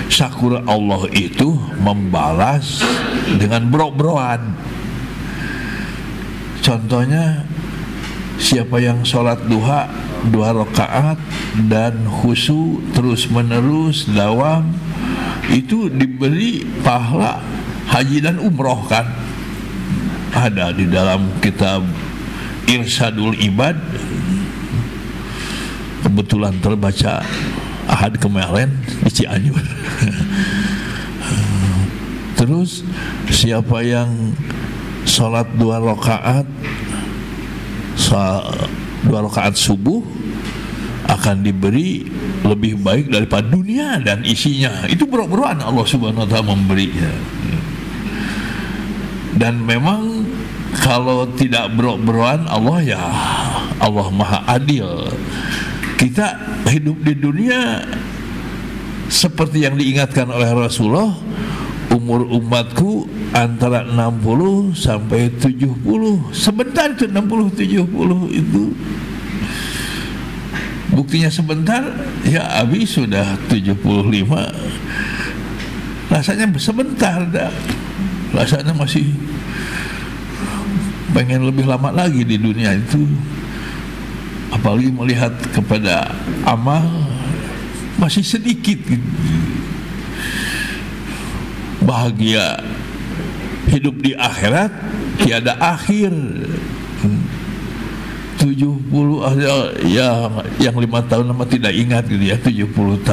Syakur Allah itu membalas dengan bro-broan. Contohnya, siapa yang sholat duha 2 rakaat dan khusyuk terus menerus dawam, itu diberi pahala haji dan umroh kan. Ada di dalam kitab Irsadul Ibad, kebetulan terbaca Ahad kemarin di Cianjur. Terus siapa yang sholat 2 rakaat subuh akan diberi lebih baik daripada dunia dan isinya. Itu bro-broan Allah Subhanahu wa ta'ala memberinya. Dan memang kalau tidak bro-broan Allah, ya Allah Maha Adil. Kita hidup di dunia seperti yang diingatkan oleh Rasulullah, umur umatku antara 60 sampai 70. Sebentar itu 60-70 itu. Buktinya sebentar, ya Abi sudah 75. Rasanya sebentar dah. Rasanya masih pengen lebih lama lagi di dunia itu. Apalagi melihat kepada amal masih sedikit gitu. Bahagia hidup di akhirat tiada akhir. 70 ya, yang 5 tahun lama tidak ingat gitu ya. 70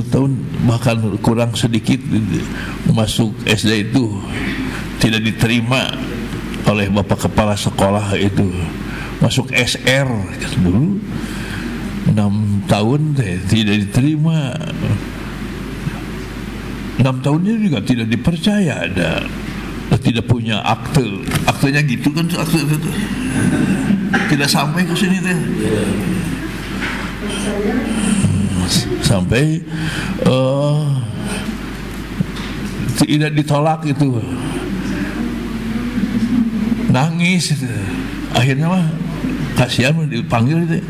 tahun bahkan kurang sedikit gitu. Masuk SD itu tidak diterima oleh bapak kepala sekolah itu. masuk SR dulu 6 tahun tidak diterima, 6 tahunnya juga tidak dipercaya, ada tidak punya aktenya gitu kan, akte itu tidak sampai ke sini teh, sampai tidak ditolak itu, nangis itu. Akhirnya mah kasihan dipanggil itu,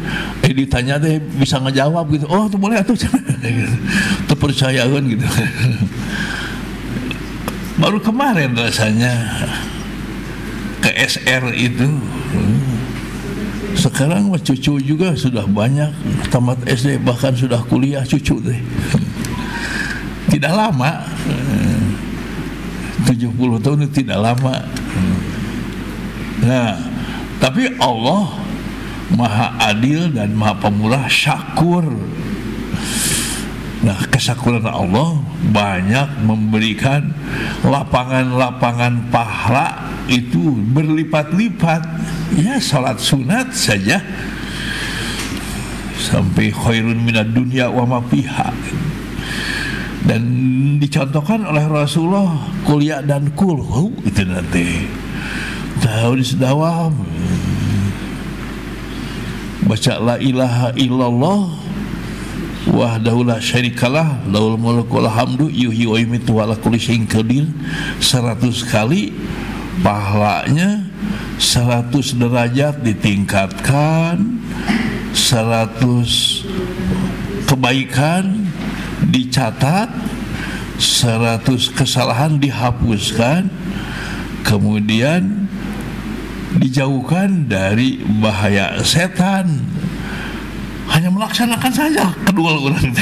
ditanya deh bisa ngejawab gitu, oh tuh boleh atuh, terpercayaan gitu. Baru kemarin rasanya ke SR itu, sekarang mah cucu juga sudah banyak tamat SD, bahkan sudah kuliah cucu deh. Tidak lama, 70 tahun itu tidak lama. Nah, tapi Allah Maha Adil dan Maha Pemurah, Syakur. Nah, kesyakuran Allah banyak memberikan lapangan-lapangan pahala itu berlipat-lipat. Ya, salat sunat saja sampai khairun minad dunya wa ma fiha. Dan dicontohkan oleh Rasulullah kuliah dan kulhu itu nanti. Tahu di sedawam. Baca la ilaha illallah wahdahu la syarikalah lahul mulku wal hamdu yuhyi wa yumiitu wa ala kulli syai'in qadir 100 kali, pahalanya 100 derajat ditingkatkan, 100 kebaikan dicatat, 100 kesalahan dihapuskan, kemudian dijauhkan dari bahaya setan. Hanya melaksanakan saja kedua orang,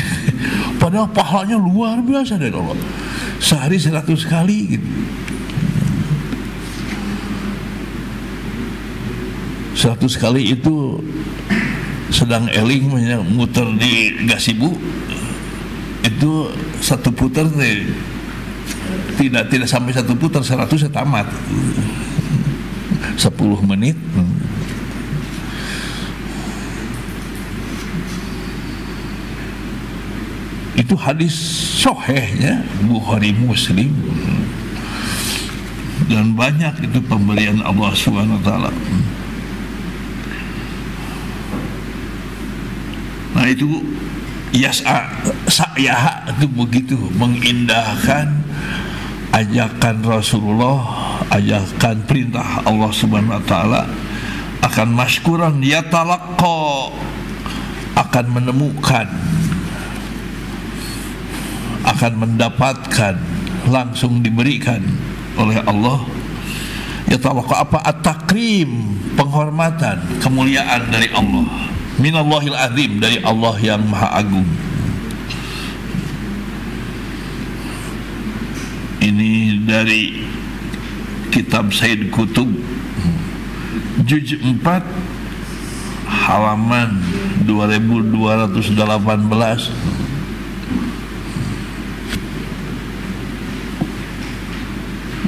padahal pahalanya luar biasa dari Allah. Sehari 100 kali gitu. 100 kali itu sedang eling muter di gasibu, itu satu putar tidak sampai satu putar, 100 tamat 10 menit. Itu hadis sahihnya Bukhari Muslim, dan banyak itu pemberian Allah Subhanahu wa taala. Nah itu sa'yah itu begitu mengindahkan ajakan Rasulullah, ajakan perintah Allah Subhanahu wa taala, akan masykuran yatalaqqa, akan menemukan, akan mendapatkan, langsung diberikan oleh Allah. Yatalaqqa apa? At-takrim, penghormatan, kemuliaan dari Allah. Minallahil azim, dari Allah yang maha agung. Ini dari kitab Sayyid Qutb, juz 4 halaman 2218.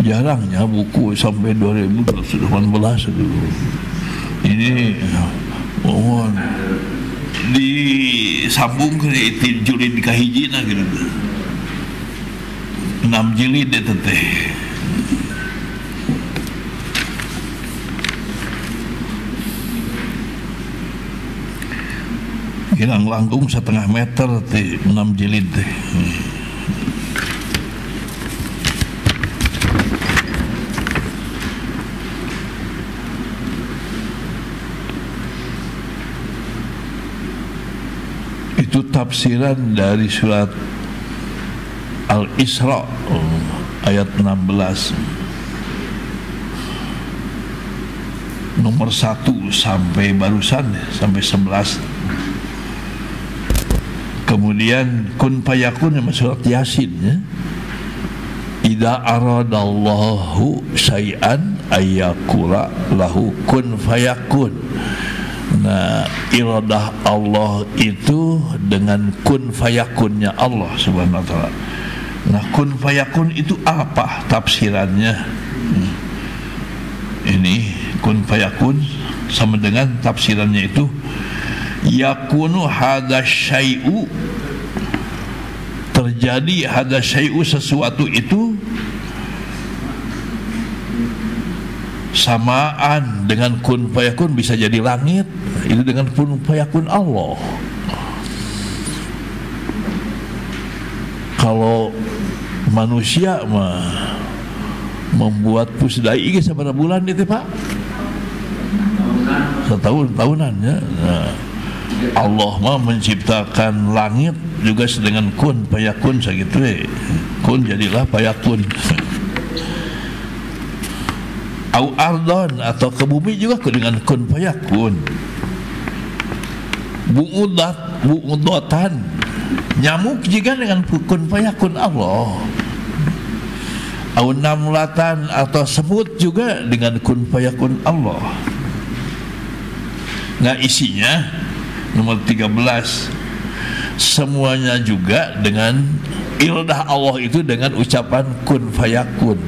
Jarangnya buku sampai 2018 dulu. Ini mohon disambung ke jilid kahijina gitu. 6 jilid itu teh. Kirang langkung 1,5 meter teh, 6 jilid teh. Itu tafsiran dari surat Al-Isra ayat 16 nomor 1 sampai barusan sampai 11. Kemudian kun fayakun yang surat Yasin ya. Idza aradallahu syai'an ayyakula lahu kun fayakun. Nah, iradah Allah itu dengan kun fayakunnya Allah Subhanahu wa taala. Nah, kun fayakun itu apa tafsirannya? Ini kun fayakun sama dengan tafsirannya itu yakunu hadza syai'u, terjadi hadza syai'u, sesuatu itu samaan dengan kun fayakun, bisa jadi langit itu dengan kun fayakun Allah. Kalau manusia mah membuat pusdai seberapa bulan itu Pak? Setahun-tahunan ya. Nah, Allah mah menciptakan langit juga dengan kun fayakun segitu kun jadilah fayakun. Au ardon, atau ke bumi juga dengan kun fayakun. Bu'udatan, nyamuk juga dengan kun fayakun Allah. Au namlatan, atau semut juga dengan kun fayakun Allah. Nah isinya nomor 13 semuanya juga dengan iradah Allah itu dengan ucapan kun fayakun.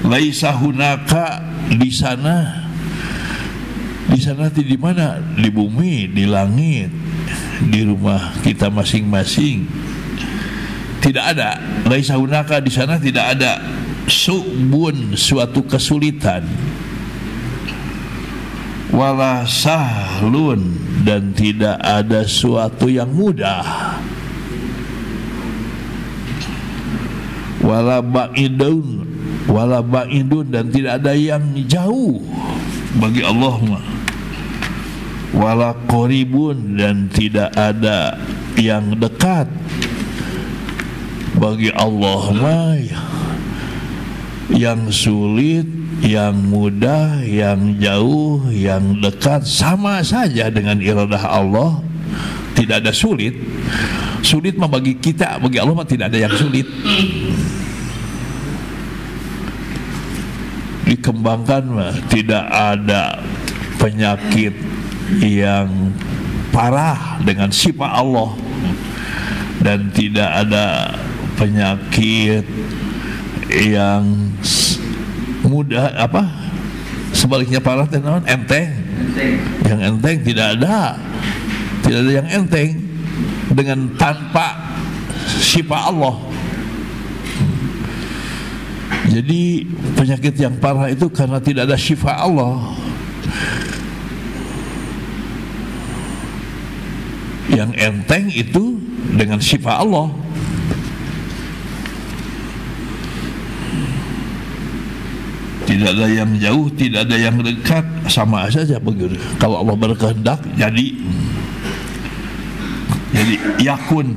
Laisa hunaka, di sana di mana? Di bumi, di langit, di rumah kita masing-masing. Tidak ada. Laisa hunaka, di sana tidak ada su'bun, suatu kesulitan. Wala sahlun, dan tidak ada suatu yang mudah. Wala ba'idun, dan tidak ada yang jauh bagi Allah mah. Wala qaribun, dan tidak ada yang dekat bagi Allah mah. Yang sulit, yang mudah, yang jauh, yang dekat sama saja dengan iradah Allah. Tidak ada sulit. Sulit mah bagi kita, bagi Allah mah tidak ada yang sulit. Dikembangkan mah tidak ada penyakit yang parah dengan sifat Allah, dan tidak ada penyakit yang mudah sebaliknya parah enteng. Yang enteng tidak ada yang enteng dengan tanpa sifat Allah. Jadi penyakit yang parah itu karena tidak ada sifat Allah. Yang enteng itu dengan sifat Allah. Tidak ada yang jauh, tidak ada yang dekat, sama saja begitu. Kalau Allah berkehendak jadi yakun.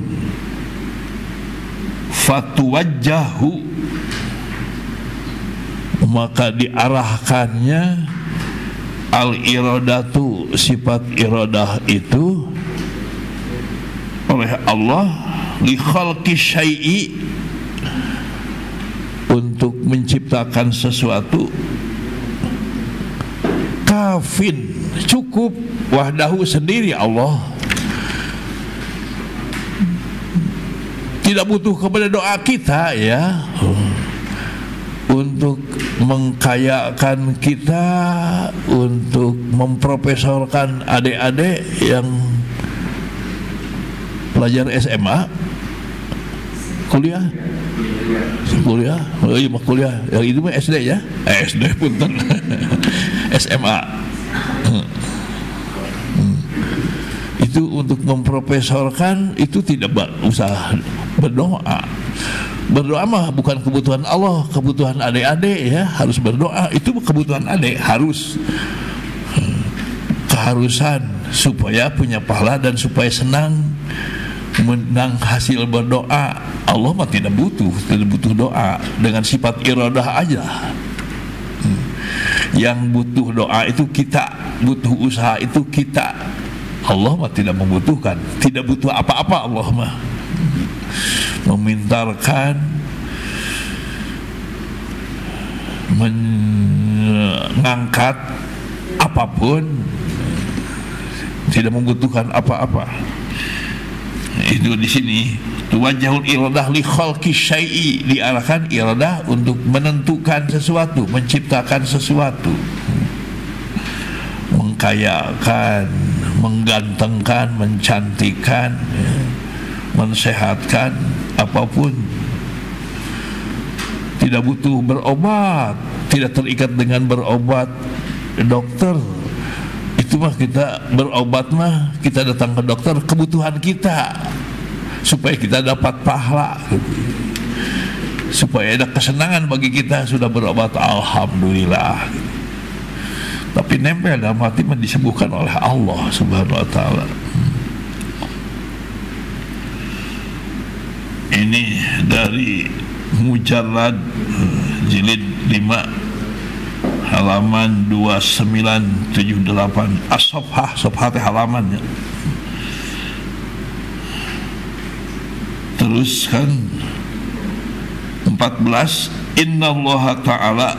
Fatuwajjahu, maka diarahkannya al-iradatu, sifat iradah itu oleh Allah li khalqi syai'i, untuk menciptakan sesuatu. Kafin, cukup, wahdahu, sendiri Allah, tidak butuh kepada doa kita ya, untuk mengkayakan kita, untuk memprofesorkan adik-adik yang pelajar SMA, kuliah, yang itu mah SD ya, SD punten, SMA. Itu untuk memprofesorkan, itu tidak usah berdoa. Berdoa mah bukan kebutuhan Allah, kebutuhan adik-adik ya, harus berdoa. Itu kebutuhan adik, harus, keharusan supaya punya pahala dan supaya senang menang hasil berdoa. Allah mah tidak butuh doa, dengan sifat iradah aja. Yang butuh doa itu kita, butuh usaha itu kita. Allah mah tidak membutuhkan, tidak butuh apa-apa. Allah mah memintarkan, mengangkat apapun, tidak membutuhkan apa-apa. Itu di sini tuwajjahul iradah li khalqi syai'i, diarahkan iradah untuk menentukan sesuatu, menciptakan sesuatu, mengkayakan, menggantengkan, mencantikkan, mensehatkan, apapun. Tidak butuh berobat, tidak terikat dengan berobat dokter. Itu mah kita berobat mah kita datang ke dokter kebutuhan kita supaya kita dapat pahala, supaya ada kesenangan bagi kita sudah berobat, alhamdulillah. Tapi nempel dalam hati mah disembuhkan oleh Allah Subhanahu wa taala. Ini dari Mujarrad jilid 5 halaman 2978. As-Safhah, Safhah halamannya. Teruskan 14, innallaha ta'ala,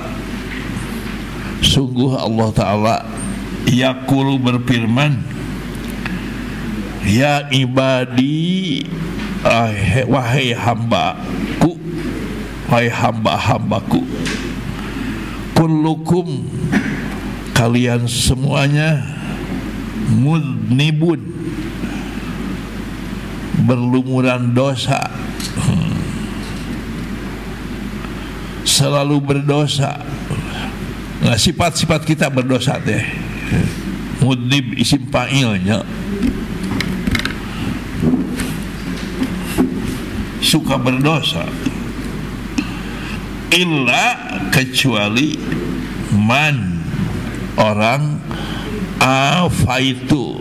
sungguh Allah ta'ala yaqulu berfirman, ya ibadi, wahai hambaku, wahai hamba-hambaku, kullukum, kalian semuanya, mudnibun, berlumuran dosa, selalu berdosa. Nah, sifat-sifat kita berdosa deh. Mudnib isim fa'ilnya, suka berdosa. Illa, kecuali man, orang, afaitu,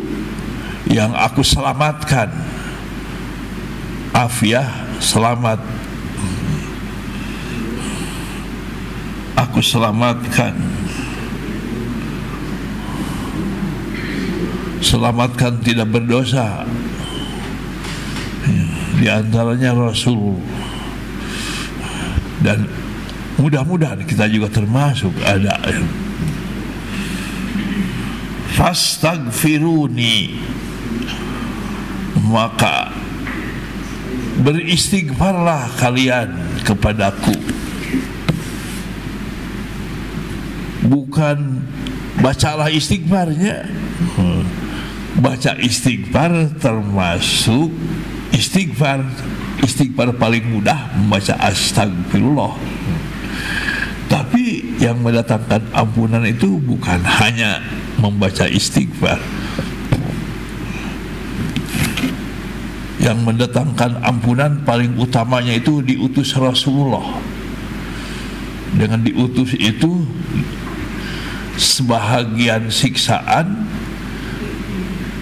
yang aku selamatkan. Afiyah, selamat, aku selamatkan. Selamatkan tidak berdosa. Di antaranya Rasul. Dan mudah-mudahan kita juga termasuk ada. Fastaghfiruni, maka beristighfarlah kalian kepadaku. Bukan bacalah istighfarnya. Baca istighfar termasuk istighfar paling mudah membaca astagfirullah. Tapi yang mendatangkan ampunan itu bukan hanya membaca istighfar. Yang mendatangkan ampunan paling utamanya itu diutus Rasulullah. Dengan diutus itu sebahagian siksaan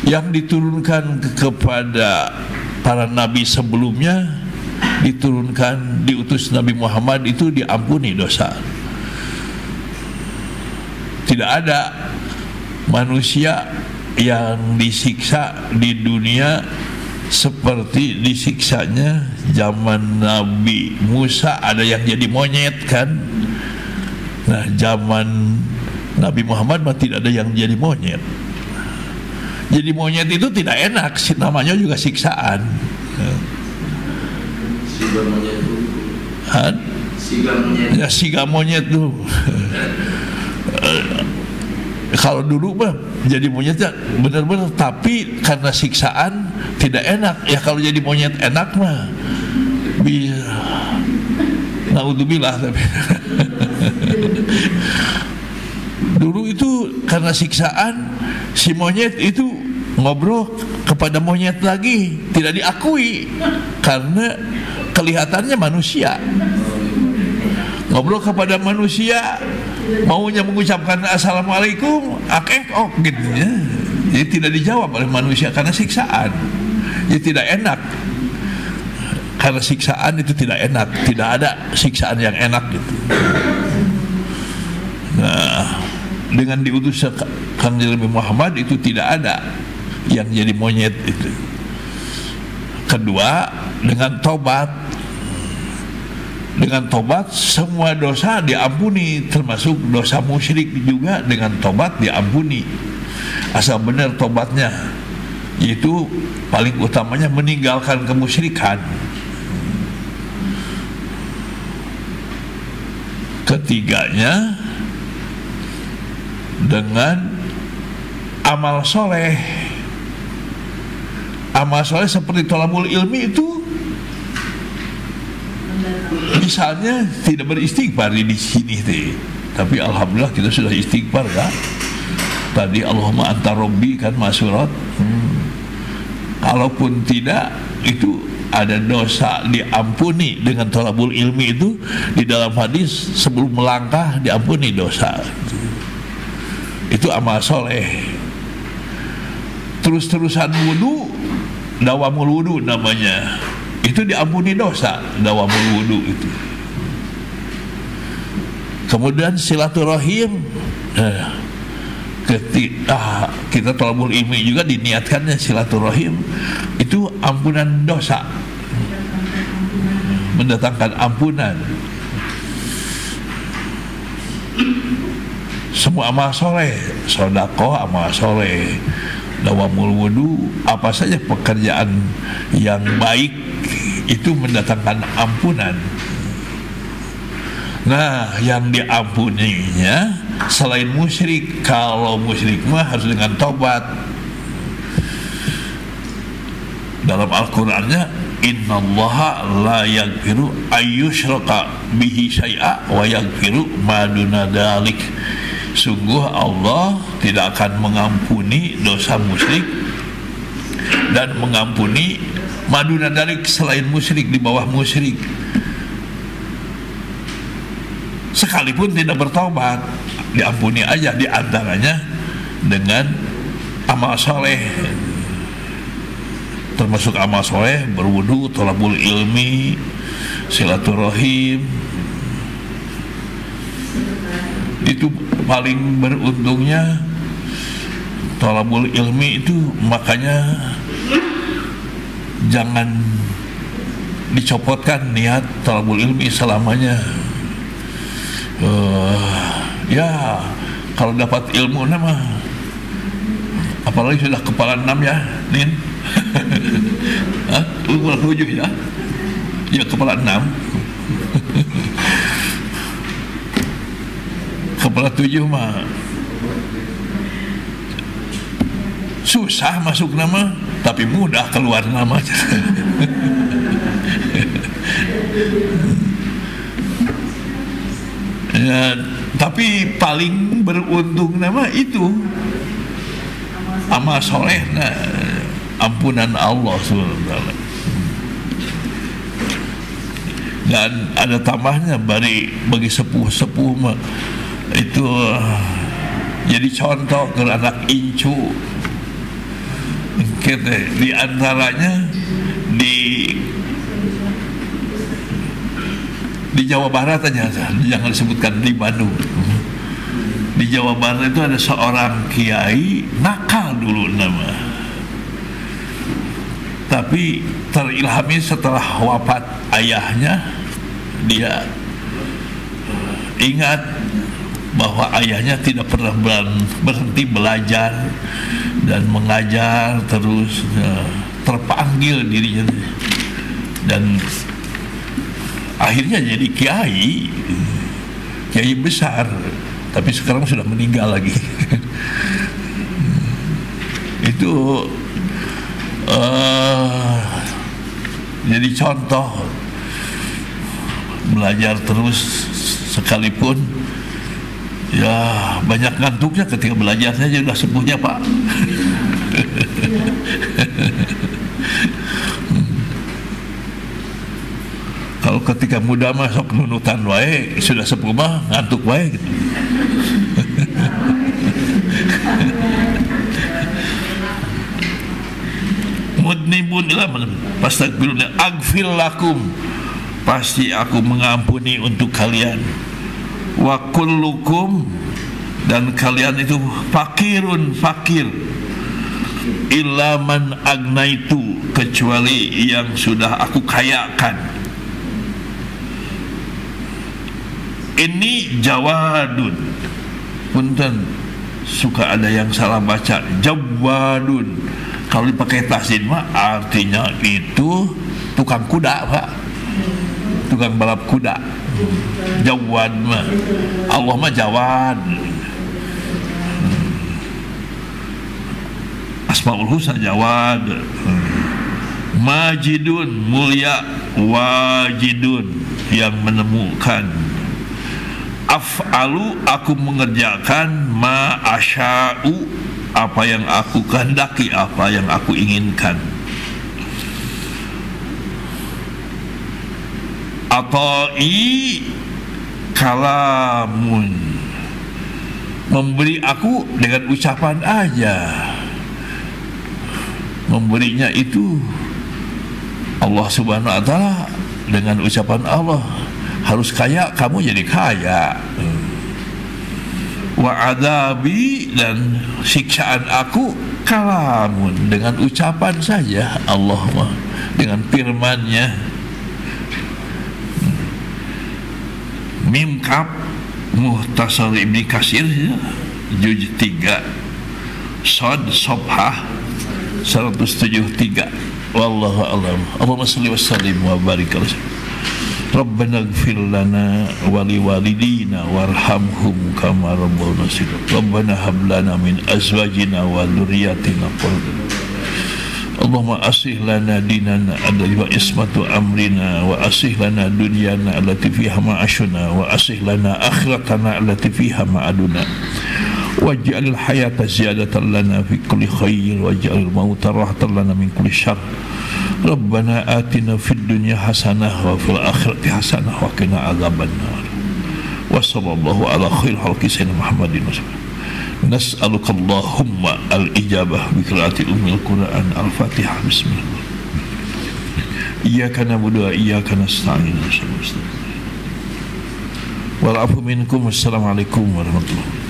yang diturunkan kepada para nabi sebelumnya, diturunkan, diutus Nabi Muhammad itu diampuni dosa. Tidak ada manusia yang disiksa di dunia seperti disiksanya zaman Nabi Musa. Ada yang jadi monyet kan. Nah, zaman Nabi Muhammad mah tidak ada yang jadi monyet. Jadi monyet itu tidak enak, namanya juga siksaan. Siga monyet itu. Ya, siga monyet tuh. Kalau dulu mah jadi monyetnya benar-benar, tapi karena siksaan tidak enak. Ya kalau jadi monyet enak mah bisa. Naudzubillah. Tapi dulu itu karena siksaan, si monyet itu ngobrol kepada monyet lagi, tidak diakui karena kelihatannya manusia. Ngobrol kepada manusia, maunya mengucapkan assalamualaikum, akek-ok gitu ya. Jadi tidak dijawab oleh manusia karena siksaan. Jadi tidak enak. Karena siksaan itu tidak enak, tidak ada siksaan yang enak gitu. Nah, dengan diutus Kanjeng Nabi Muhammad itu tidak ada yang jadi monyet itu. Kedua, dengan tobat. Dengan tobat semua dosa diampuni, termasuk dosa musyrik juga dengan tobat diampuni. Asal benar tobatnya. Itu paling utamanya meninggalkan kemusyrikan. Ketiganya dengan amal soleh. Amal soleh seperti thalabul ilmi itu, misalnya tidak beristighfar di sini teh, tapi alhamdulillah kita sudah istighfar kan. Tadi Allahumma anta rabbi kan masurat. Kalaupun tidak, itu ada dosa diampuni dengan thalabul ilmi itu. Di dalam hadis sebelum melangkah diampuni dosa. Itu amal soleh. Terus-terusan wudu, dawamul wudu namanya, itu diampuni dosa, dawamul wudu itu. Kemudian silaturahim, ketika kita thalabul ilmi juga diniatkannya silaturahim, itu ampunan dosa, mendatangkan ampunan. Semua amal soleh, sedekah amal soleh, dawamul wudu, apa saja pekerjaan yang baik itu mendatangkan ampunan. Nah, yang diampuninya selain musyrik. Kalau musyrik mah harus dengan tobat. Dalam Al-Qur'annya, innallaha la yaghfiru ayyushraka bihi syai'a wa yaghfiru ma duna dzalik. Sungguh Allah tidak akan mengampuni dosa musyrik dan mengampuni maduna dzalik, selain musyrik, di bawah musyrik, sekalipun tidak bertobat. Diampuni aja, diantaranya dengan amal soleh, termasuk amal soleh berwudu, thalabul ilmi, silaturahim. Itu paling beruntungnya thalabul ilmi itu. Makanya jangan dicopotkan niat thalabul ilmi selamanya. Ya, kalau dapat ilmu nama, apalagi sudah kepala 6 ya, Nin. Kepala 7 ya. Ya, kepala 6. Kepala 7 mah susah masuk nama, tapi mudah keluar nama. Ya, tapi paling beruntung nama itu amal soleh, nah, ampunan Allah SWT. Dan ada tambahnya bagi sepuh-sepuh mah, itu jadi contoh ke anak incu. Kita di antaranya di Jawa Barat aja, jangan disebutkan di Bandung. Di Jawa Barat itu ada seorang kiai nakal dulu nama, tapi terilhami setelah wafat ayahnya, dia ingat bahwa ayahnya tidak pernah berhenti belajar dan mengajar terus, terpanggil dirinya, dan akhirnya jadi kiai besar, tapi sekarang sudah meninggal lagi. Itu jadi contoh belajar terus, sekalipun ya banyak ngantuknya ketika belajarnya, jadi udah sepuhnya Pak. Kalau ketika muda masuk nunutan wae, sudah sepuh mah ngantuk wae gitu. Mudnibun ila pastagfirullah aghfir lakum, pasti aku mengampuni untuk kalian. Wa kullukum, dan kalian itu fakir, illa man agnaitu, kecuali yang sudah aku kayakan. Ini jawadun, punten suka ada yang salah baca jawadun, Kalau dipakai tahsin mah artinya itu tukang kuda, Pak. Tukang balap kuda. Jawad mah. Allah mah Jawad. Asmaul Husna Jawad. Majidun mulia, wajidun yang menemukan. Af'alu aku mengerjakan ma asya'u apa yang aku kehendaki, apa yang aku inginkan. Atai kalamun, memberi aku dengan ucapan aja. Memberinya itu Allah Subhanahu wa ta'ala dengan ucapan Allah. Harus kaya, kamu jadi kaya. Wa adabi, dan siksaan aku kalamun, dengan ucapan saja. Allah mah dengan firman-Nya. Mim kaf Muhtasar Ibnu Katsir juz 3 Shad Safhah 173. Wallahu a'lam. Allahumma shalli wa sallim wa barik alaihi. Rabbana ighfir lana wa liwalidina warhamhum kama rabbawna shighara. Rabbana hab lana min azwajina wa dhurriyyatina qurrata. Allahumma aslih lana dinana alladhi wa ismatu amrina wa aslih lana dunyana allati fiha ma'ashuna wa aslih lana akhiratana allati fiha ma'aduna. Waj'alil hayata ziyadatan lana fi kulli khair waj'alil mauta rahatan lana min kulli syarr. Rabbana atina fid dunya hasanah wa fil akhirati hasanah wa qina adzabannar. Wa sallallahu ala khairil khalqi sayyidina Muhammadin wa sallam. Nas'aluka Allahumma al-ijabah bi qiraati ummil Qur'an al-Fatihah. Bismillah. Iyyaka na'budu wa iyyaka nasta'in. Wal 'afwu minkum. Wassalamualaikum warahmatullahi wabarakatuh.